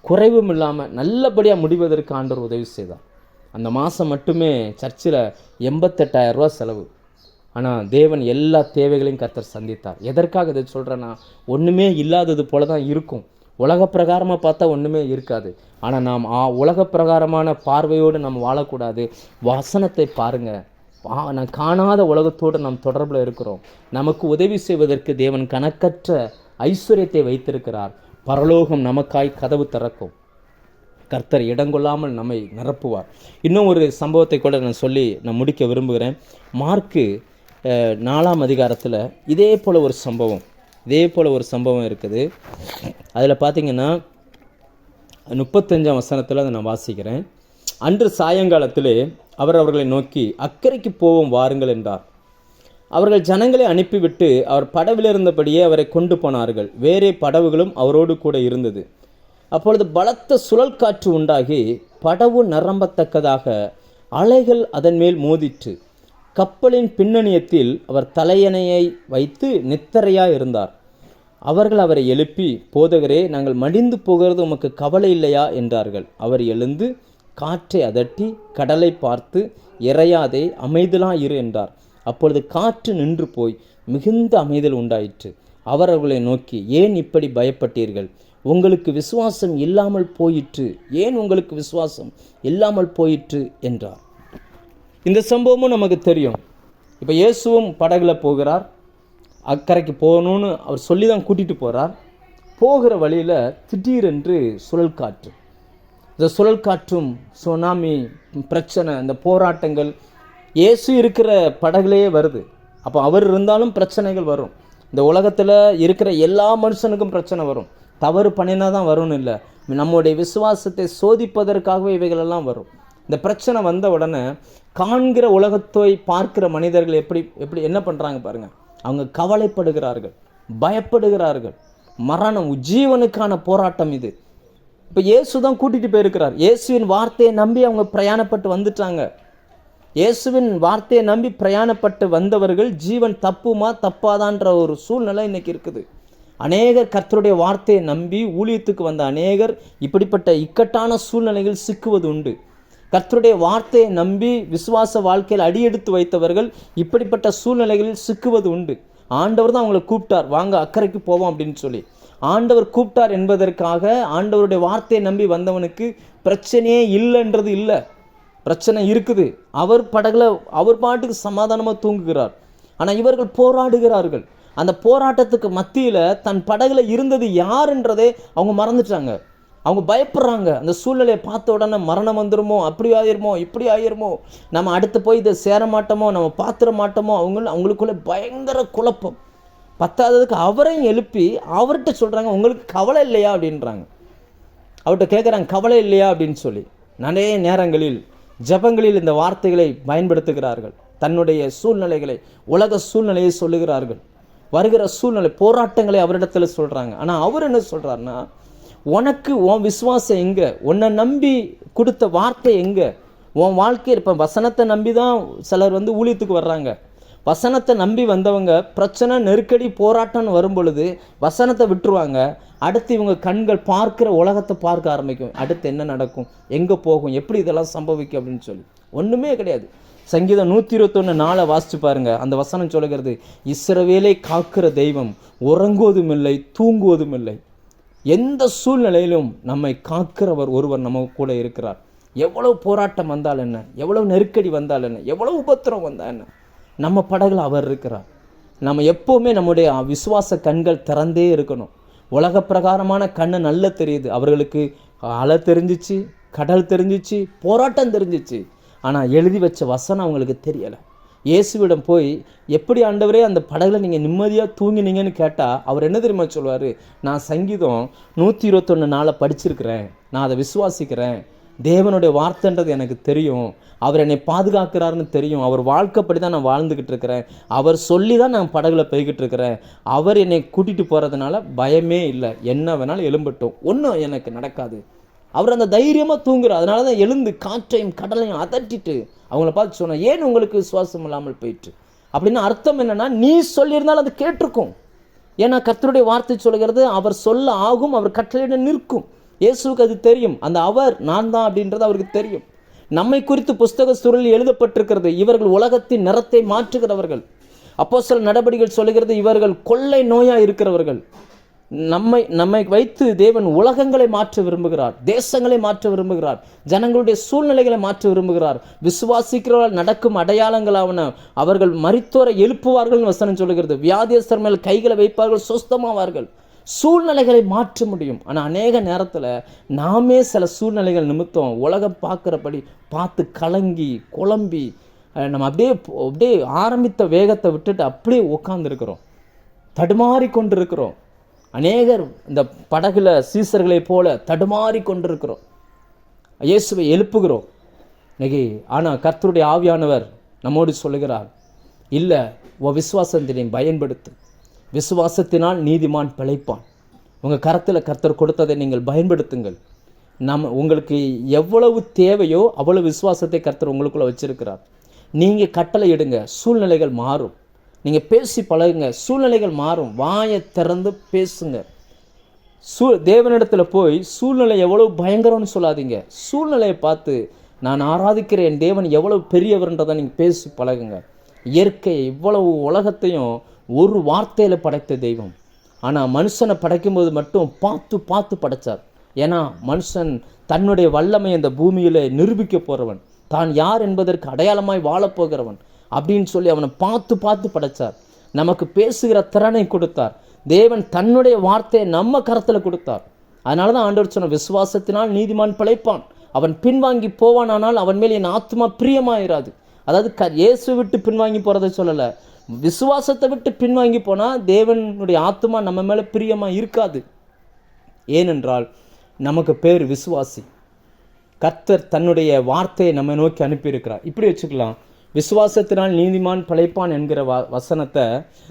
குறைவும் இல்லாமல் நல்லபடியாக முடிவதற்கு ஆண்டவர் உதவி செய்தார். அந்த மாதம் மட்டுமே சர்ச்சில் 88,000 ரூபா செலவு. ஆனால் தேவன் எல்லா தேவைகளையும் கர்த்தர் சந்தித்தார். எதற்காக இதை சொல்கிறேன்னா, ஒன்றுமே இல்லாதது போல தான் இருக்கும். உலக பிரகாரமாக பார்த்தா ஒன்றுமே இருக்காது. ஆனால் நாம் உலக பிரகாரமான பார்வையோடு நம்ம வாழக்கூடாது. வசனத்தை பாருங்கள். நான் காணாத உலகத்தோடு நாம் தொடர்பில் இருக்கிறோம். நமக்கு உதவி செய்வதற்கு தேவன் கணக்கற்ற ஐஸ்வர்யத்தை வைத்திருக்கிறார். பரலோகம் நமக்காய் கதவு திறக்கும். கர்த்தர் இடங்கொள்ளாமல் நம்மை நிரப்புவார். இன்னும் ஒரு சம்பவத்தை கூட நான் முடிக்க விரும்புகிறேன். மார்க்கு 4ஆம் அதிகாரத்தில் இதே போல் ஒரு சம்பவம் இருக்குது. அதில் பார்த்திங்கன்னா 35ஆம் வசனத்தில் அதை நான் வாசிக்கிறேன். அன்று சாயங்காலத்திலே அவர் அவர்களை நோக்கி, அக்கறைக்கு போவோம் வாருங்கள் என்றார். அவர்கள் ஜனங்களை அனுப்பிவிட்டு அவர் படவிலிருந்தபடியே அவரை கொண்டு போனார்கள். வேறே படவுகளும் அவரோடு கூட இருந்தது. அப்பொழுது பலத்த சுழல் காற்று உண்டாகி படவு நிரம்பத்தக்கதாக அலைகள் அதன் மேல் மோதிற்று. கப்பலின் பின்னணியத்தில் அவர் தலையணையை வைத்து நித்திரையாக இருந்தார். அவர்கள் அவரை எழுப்பி, போதகரே, நாங்கள் மடிந்து போகிறது உமக்கு கவலை இல்லையா என்றார்கள். அவர் எழுந்து காற்றை அதட்டி கடலை பார்த்து, இறையாதே, அமைதலாக இரு என்றார். அப்பொழுது காற்று நின்று போய் மிகுந்த அமைதல் உண்டாயிற்று. அவர் அவர்களை நோக்கி, ஏன் இப்படி பயப்பட்டீர்கள்? உங்களுக்கு விசுவாசம் இல்லாமல் போயிற்று. ஏன் உங்களுக்கு விசுவாசம் இல்லாமல் போயிற்று என்றார். இந்த சம்பவமும் நமக்கு தெரியும். இப்போ இயேசுவும் படகுல போகிறார். அக்கறைக்கு போகணும்னு அவர் சொல்லி தான் கூட்டிகிட்டு போகிறார். போகிற வழியில் திடீரென்று சுழல் காற்று. இந்த சுழல் காற்றும், சுனாமி, பிரச்சனை, இந்த போராட்டங்கள் இயேசு இருக்கிற படகுலையே வருது. அப்போ அவர் இருந்தாலும் பிரச்சனைகள் வரும். இந்த உலகத்தில் இருக்கிற எல்லா மனுஷனுக்கும் பிரச்சனை வரும். தவறு பண்ணினா தான் வரும்னு இல்லை, நம்முடைய விசுவாசத்தை சோதிப்பதற்காகவே இவைகளெல்லாம் வரும். இந்த பிரச்சனை வந்த உடனே காண்கிற உலகத்தை பார்க்கிற மனிதர்கள் எப்படி என்ன பண்ணுறாங்க பாருங்கள். அவங்க கவலைப்படுகிறார்கள், பயப்படுகிறார்கள். மரணம், ஜீவனுக்கான போராட்டம் இது. இப்போ இயேசு தான் கூட்டிகிட்டு போயிருக்கிறார். இயேசுவின் வார்த்தையை நம்பி அவங்க பிரயாணப்பட்டு வந்துட்டாங்க. இயேசுவின் வார்த்தையை நம்பி பிரயாணப்பட்டு வந்தவர்கள் ஜீவன் தப்புமா தப்பாதான்ற ஒரு சூழ்நிலை இன்னைக்கு இருக்குது. அநேகர் கர்த்தருடைய வார்த்தையை நம்பி ஊழியத்துக்கு வந்த அநேகர் இப்படிப்பட்ட இக்கட்டான சூழ்நிலைகள் சிக்குவது உண்டு. கர்த்தருடைய வார்த்தையை நம்பி விசுவாச வாழ்க்கையில் அடியெடுத்து வைத்தவர்கள் இப்படிப்பட்ட சூழ்நிலைகளில் சிக்குவது உண்டு. ஆண்டவர் தான் அவங்களை கூப்பிட்டார், வாங்க அக்கறைக்கு போவோம் அப்படின்னு சொல்லி. ஆண்டவர் கூப்பிட்டார் என்பதற்காக ஆண்டவருடைய வார்த்தையை நம்பி வந்தவனுக்கு பிரச்சனையே இல்லைன்றது இல்லை. பிரச்சனை இருக்குது. அவர் படகுல அவர் பாட்டுக்கு சமாதானமாக தூங்குகிறார். ஆனால் இவர்கள் போராடுகிறார்கள். அந்த போராட்டத்துக்கு மத்தியில் தன் படகுல இருந்தது யாருன்றதே அவங்க மறந்துட்டாங்க. அவங்க பயப்படுறாங்க. அந்த சூழ்நிலையை பார்த்த உடனே மரணம் வந்துடுமோ, அப்படி ஆயிருமோ, இப்படி ஆயிருமோ, நம்ம அடுத்து போய் இதை சேர மாட்டோமோ, நம்ம பாத்திர மாட்டோமோ, அவங்களுக்குள்ளே பயங்கர குழப்பம். பத்தாததுக்கு அவரையும் எழுப்பி அவர்கிட்ட சொல்கிறாங்க, உங்களுக்கு கவலை இல்லையா அப்படின்றாங்க. அவர்கிட்ட கேட்குறாங்க, கவலை இல்லையா அப்படின்னு சொல்லி. நிறைய நேரங்களில் ஜபங்களில் இந்த வார்த்தைகளை பயன்படுத்துகிறார்கள். தன்னுடைய சூழ்நிலைகளை, உலக சூழ்நிலையை சொல்லுகிறார்கள். வருகிற சூழ்நிலை, போராட்டங்களை அவரிடத்துல சொல்கிறாங்க. ஆனால் அவர் என்ன சொல்கிறாருன்னா, உனக்கு உன் விசுவாசம் எங்கே? உன்னை நம்பி கொடுத்த வார்த்தை எங்கே? உன் வாழ்க்கையில் இப்போ வசனத்தை நம்பி தான் சிலர் ஊழியத்துக்கு வர்றாங்க. வசனத்தை நம்பி வந்தவங்க பிரச்சனை, நெருக்கடி, போராட்டம்னு வரும் பொழுது வசனத்தை விட்டுருவாங்க. அடுத்து இவங்க கண்கள் பார்க்குற உலகத்தை பார்க்க ஆரம்பிக்கும். அடுத்து என்ன நடக்கும், எங்கே போகும், எப்படி இதெல்லாம் சம்பவிக்கும் அப்படின்னு சொல்லி ஒன்றுமே கிடையாது. சங்கீதம் 121:4 வாசித்து பாருங்க. அந்த வசனம் சொல்லுகிறது, இஸ்ரவேலை காக்கிற தெய்வம் உறங்குவதும் இல்லை, தூங்குவதும் இல்லை. எந்த சூழ்நிலையிலும் நம்மை காக்கிறவர் ஒருவர் நம்ம கூட இருக்கிறார். எவ்வளவு போராட்டம் வந்தால் என்ன, எவ்வளவு நெருக்கடி வந்தால் என்ன, எவ்வளவு உபத்திரம் வந்தால் என்ன, நம்ம படகுல அவர் இருக்கிறார். நம்ம எப்போவுமே நம்முடைய விசுவாச கண்கள் திறந்தே இருக்கணும். உலக பிரகாரமான கண்ணு நல்லா தெரியுது. அவர்களுக்கு அலை தெரிஞ்சிச்சு, கடல் தெரிஞ்சிச்சு, போராட்டம் தெரிஞ்சிச்சு. ஆனால் எழுதி வச்ச வசனம் அவங்களுக்கு தெரியலை. இயேசுவிடம் போய், எப்படி ஆண்டவரே அந்த படகுல நீங்கள் நிம்மதியாக தூங்கினீங்கன்னு கேட்டால் அவர் என்ன தெரியுமா சொல்லுவார்? நான் சங்கீதம் 121:4 படிச்சிருக்கிறேன், நான் அதை விசுவாசிக்கிறேன், தேவனுடைய வார்த்தைன்றது எனக்கு தெரியும், அவர் என்னை பாதுகாக்கிறாருன்னு தெரியும், அவர் வாழ்க்கைப்படி தான் நான் வாழ்ந்துக்கிட்டு இருக்கிறேன், அவர் சொல்லி தான் நான் படகுல போய்கிட்டு இருக்கிறேன், அவர் என்னை கூட்டிகிட்டு போகிறதுனால பயமே இல்லை, என்ன வேணாலும் எழும்பட்டும், ஒன்றும் எனக்கு நடக்காது. அவர் அந்த தைரியமாக தூங்குறார். அதனால தான் எழுந்து காற்றையும் கடலையும் அதட்டிட்டு அவங்கள பார்த்து சொன்னால், ஏன் உங்களுக்கு விசுவாசம் இல்லாமல் போயிட்டு அப்படின்னு அர்த்தம் என்னென்னா, நீ சொல்லியிருந்தாலும் அது கேட்டிருக்கும். ஏன்னா கர்த்தருடைய வார்த்தை சொல்கிறது, அவர் சொல்ல ஆகும், அவர் கட்டளையிட நிற்கும். இயேசுவுக்கு அது தெரியும். அந்த அவர் நான் தான் அப்படின்றது அவருக்கு தெரியும். நம்மை குறித்து புஸ்தக சுருளில் எழுதப்பட்டிருக்கிறது, இவர்கள் உலகத்தின் நிறத்தை மாற்றுகிறவர்கள். அப்போஸ்தலர் நடபடிகள் சொல்லுகிறது, இவர்கள் கொள்ளை நோயா இருக்கிறவர்கள். நம்மை வைத்து தேவன் உலகங்களை மாற்ற விரும்புகிறார், தேசங்களை மாற்ற விரும்புகிறார், ஜனங்களுடைய சூழ்நிலைகளை மாற்ற விரும்புகிறார். விசுவாசிக்கிறவர்கள் நடக்கும் அடையாளங்களாவன அவர்கள் மரித்தோரை எழுப்புவார்கள் வசனம் சொல்லுகிறது. வியாதியஸ்தர் மேல் கைகளை வைப்பார்கள், சொஸ்தமாவார்கள். சூழ்நிலைகளை மாற்ற முடியும். ஆனால் அநேக நேரத்தில் நாமே சில சூழ்நிலைகள் நிமித்தம் உலகம் பார்க்குறபடி பார்த்து கலங்கி குழம்பி நம்ம அப்படியே ஆரம்பித்த வேகத்தை விட்டுட்டு அப்படியே உட்கார்ந்துருக்கிறோம், தடுமாறி கொண்டிருக்கிறோம். அநேகர் இந்த படகுல சீசர்களை போல தடுமாறி கொண்டிருக்கிறோம். இயேசுவை எழுப்புகிறோம் இன்னைக்கு. ஆனால் கர்த்தருடைய ஆவியானவர் நம்மோடு சொல்லுகிறார், இல்லை, உன் விசுவாசத்தினை பயன்படுத்து, விசுவாசத்தினால் நீதிமான் பிழைப்பான். உங்கள் கரத்தில் கர்த்தர் கொடுத்ததை நீங்கள் பயன்படுத்துங்கள். உங்களுக்கு எவ்வளவு தேவையோ அவ்வளவு விசுவாசத்தை கர்த்தர் உங்களுக்குள்ளே வச்சிருக்கிறார். நீங்கள் கட்டளை இடுங்க, சூழ்நிலைகள் மாறும். நீங்கள் பேசி பழகுங்க, சூழ்நிலைகள் மாறும். வாயை திறந்து பேசுங்க. தேவனிடத்தில் போய் சூழ்நிலை எவ்வளவு பயங்கரம்னு சொல்லாதீங்க. சூழ்நிலையை பார்த்து நான் ஆராதிக்கிற என் தேவன் எவ்வளவு பெரியவர்ன்றதை நீங்கள் பேசி பழகுங்க. இயற்கை இவ்வளவு உலகத்தையும் ஒரு வார்த்தையில் படைத்த தெய்வம். ஆனால் மனுஷனை படைக்கும்போது மட்டும் பார்த்து பார்த்து படைத்தார். ஏன்னா மனுஷன் தன்னுடைய வல்லமை அந்த பூமியில் நிரூபிக்க போகிறவன், தான் யார் என்பதற்கு அடையாளமாய் வாழப்போகிறவன் அப்படின்னு சொல்லி அவனை பார்த்து பார்த்து படைத்தார். நமக்கு பேசுகிற திறனை கொடுத்தார். தேவன் தன்னுடைய வார்த்தையை நம்ம கரத்தில் கொடுத்தார். அதனால தான் ஆண்டவர் சொன்ன, விசுவாசத்தினால் நீதிமான் பிழைப்பான், அவன் பின்வாங்கி போவானால் அவன் மேல் என் ஆத்மா பிரியமாயிராது. அதாவது இயேசு விட்டு பின்வாங்கி போகிறத சொல்லலை, விசுவாசத்தை விட்டு பின்வாங்கி போனால் தேவனுடைய ஆத்மா நம்ம மேலே பிரியமாக இருக்காது. ஏனென்றால் நமக்கு பேர் விசுவாசி. கர்த்தர் தன்னுடைய வார்த்தையை நம்ம நோக்கி அனுப்பியிருக்கிறார். இப்படி வச்சுக்கலாம், விசுவாசத்தினால் நீதிமான் பிழைப்பான் என்கிற வசனத்தை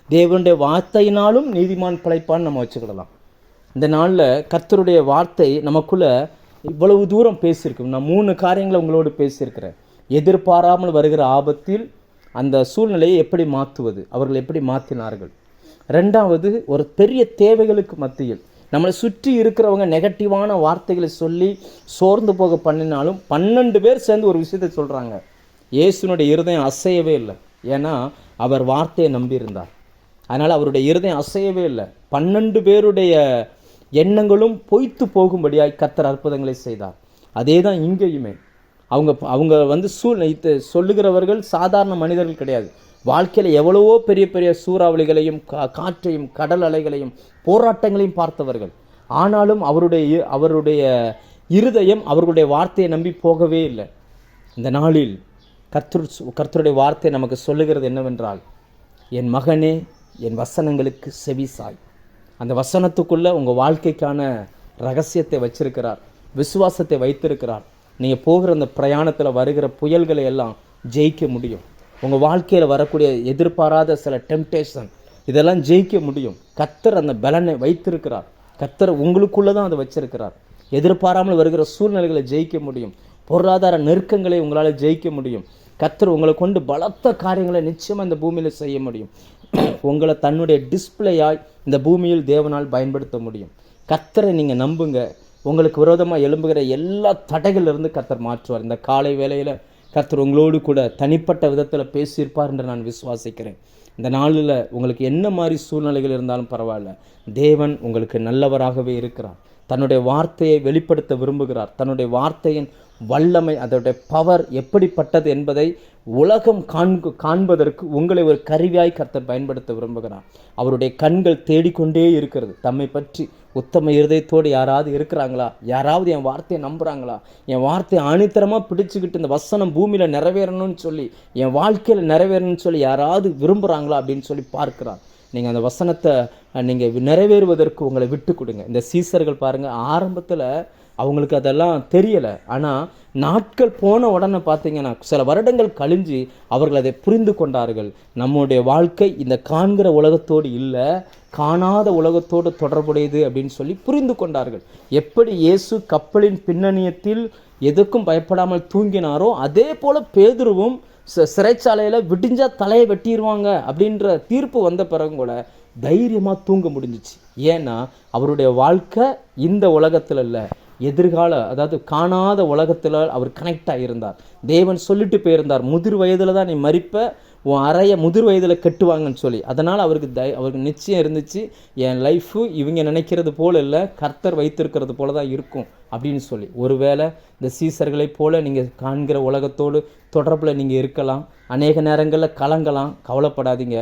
தேவனுடைய வார்த்தையினாலும் நீதிமான் பிழைப்பான் நம்ம வச்சுக்கிடலாம். இந்த நாளில் கர்த்தருடைய வார்த்தை நமக்குள்ளே இவ்வளவு தூரம் பேசியிருக்கு. நான் 3 காரியங்களை உங்களோடு பேசியிருக்கிறேன். எதிர்பாராமல் வருகிற ஆபத்தில் அந்த சூழ்நிலையை எப்படி மாற்றுவது, அவர்கள் எப்படி மாற்றினார்கள். 2வது, ஒரு பெரிய தேவைகளுக்கு மத்தியில் நம்மளை சுற்றி இருக்கிறவங்க நெகட்டிவான வார்த்தைகளை சொல்லி சோர்ந்து போக பண்ணினாலும் 12 பேர் சேர்ந்து ஒரு விஷயத்தை சொல்கிறாங்க. இயேசுனுடைய இருதயம் அசையவே இல்லை. ஏன்னா அவர் வார்த்தையை நம்பியிருந்தார். அதனால் அவருடைய இருதயம் அசையவே இல்லை. 12 பேருடைய எண்ணங்களும் பொய்த்து போகும்படியாய் கர்த்தர் அற்புதங்களை செய்தார். அதே தான் இங்கேயுமே. அவங்க சொல்லுகிறவர்கள் சாதாரண மனிதர்கள் கிடையாது. வாழ்க்கையில் எவ்வளவோ பெரிய பெரிய சூறாவளிகளையும் காற்றையும் கடல் அலைகளையும் போராட்டங்களையும் பார்த்தவர்கள். ஆனாலும் அவருடைய இருதயம் அவர்களுடைய வார்த்தையை நம்பி போகவே இல்லை. இந்த நாளில் கர்த்தருடைய வார்த்தை நமக்கு சொல்லுகிறது என்னவென்றால், என் மகனே, என் வசனங்களுக்கு செவிசாய். அந்த வசனத்துக்குள்ளே உங்கள் வாழ்க்கைக்கான ரகசியத்தை வச்சிருக்கிறார், விசுவாசத்தை வைத்திருக்கிறார். நீங்கள் போகிற அந்த பிரயாணத்தில் வருகிற புயல்களை எல்லாம் ஜெயிக்க முடியும். உங்கள் வாழ்க்கையில் வரக்கூடிய எதிர்பாராத சில டெம்டேஷன் இதெல்லாம் ஜெயிக்க முடியும். கர்த்தர் அந்த பலனை வைத்திருக்கிறார். கர்த்தர் உங்களுக்குள்ளே தான் அதை வச்சிருக்கிறார். எதிர்பாராமல் வருகிற சூழ்நிலைகளை ஜெயிக்க முடியும். பொருளாதார நெருக்கங்களை உங்களால் ஜெயிக்க முடியும். கர்த்தர் உங்களை கொண்டு பலத்த காரியங்களை நிச்சயமாக இந்த பூமியில் செய்ய முடியும். உங்களை தன்னுடைய டிஸ்பிளேயாய் இந்த பூமியில் தேவனால் பயன்படுத்த முடியும். கர்த்தரை நீங்கள் நம்புங்க. உங்களுக்கு விரோதமாக எழும்புகிற எல்லா தடைகளிலிருந்து கர்த்தர் மாற்றுவார். இந்த காலை வேளையில் கர்த்தர் உங்களோடு கூட தனிப்பட்ட விதத்தில் பேசியிருப்பார் என்று நான் விசுவாசிக்கிறேன். இந்த நாளில் உங்களுக்கு என்ன மாதிரி சூழ்நிலைகள் இருந்தாலும் பரவாயில்ல, தேவன் உங்களுக்கு நல்லவராகவே இருக்கிறார். தன்னுடைய வார்த்தையை வெளிப்படுத்த விரும்புகிறார். தன்னுடைய வார்த்தையின் வல்லமை, அதோடைய பவர் எப்படிப்பட்டது என்பதை உலகம் காண்பதற்கு உங்களை ஒரு கருவியாய் கர்த்தர் பயன்படுத்த விரும்புகிறார். அவருடைய கண்கள் தேடிக்கொண்டே இருக்கிறது. தம்மை பற்றி உத்தம இருதயத்தோடு யாராவது இருக்கிறாங்களா, யாராவது என் வார்த்தையை நம்புகிறாங்களா, என் வார்த்தையை ஆணித்தரமாக பிடிச்சிக்கிட்டு இந்த வசனம் பூமியில் நிறைவேறணும்னு சொல்லி, என் வாழ்க்கையில் நிறைவேறணும்னு சொல்லி யாராவது விரும்புகிறாங்களா அப்படின்னு சொல்லி பார்க்கிறார். நீங்கள் அந்த வசனத்தை நீங்கள் நிறைவேறுவதற்கு உங்களை விட்டு கொடுங்க. இந்த சீசர்கள் பாருங்கள், ஆரம்பத்தில் அவங்களுக்கு அதெல்லாம் தெரியலை. ஆனால் நாட்கள் போன உடனே பார்த்தீங்கன்னா சில வருடங்கள் கழிஞ்சு அவர்கள் அதை புரிந்து கொண்டார்கள். நம்முடைய வாழ்க்கை இந்த காண்கிற உலகத்தோடு இல்லை, காணாத உலகத்தோடு தொடர்புடையது அப்படின்னு சொல்லி புரிந்து கொண்டார்கள். எப்படி இயேசு கப்பலின் பின்னணியத்தில் எதுக்கும் பயப்படாமல் தூங்கினாரோ அதே போல் பேதுருவும் சிறைச்சாலையில் விடிஞ்சா தலையை வெட்டிடுவாங்க அப்படின்ற தீர்ப்பு வந்த பிறகு கூட தைரியமாக தூங்க முடிஞ்சிச்சு. ஏன்னா அவருடைய வாழ்க்கை இந்த உலகத்தில் இல்லை, எதிர்கால, அதாவது காணாத உலகத்தில் அவர் கனெக்ட் ஆகியிருந்தார். தேவன் சொல்லிட்டு போயிருந்தார், முதிர் வயதில் தான் நீ மரிப்ப, உன் அறைய முதிர் வயதில் கட்டுவாங்கன்னு சொல்லி. அதனால் அவருக்கு நிச்சயம் இருந்துச்சு, என் லைஃபு இவங்க நினைக்கிறது போல் இல்லை, கர்த்தர் வைத்திருக்கிறது போல தான் இருக்கும் அப்படின்னு சொல்லி. ஒருவேளை இந்த சீசர்களைப் போல் நீங்கள் காண்கிற உலகத்தோடு தொடர்பில் நீங்கள் இருக்கலாம், அநேக நேரங்களில் கலங்கலாம். கவலைப்படாதீங்க.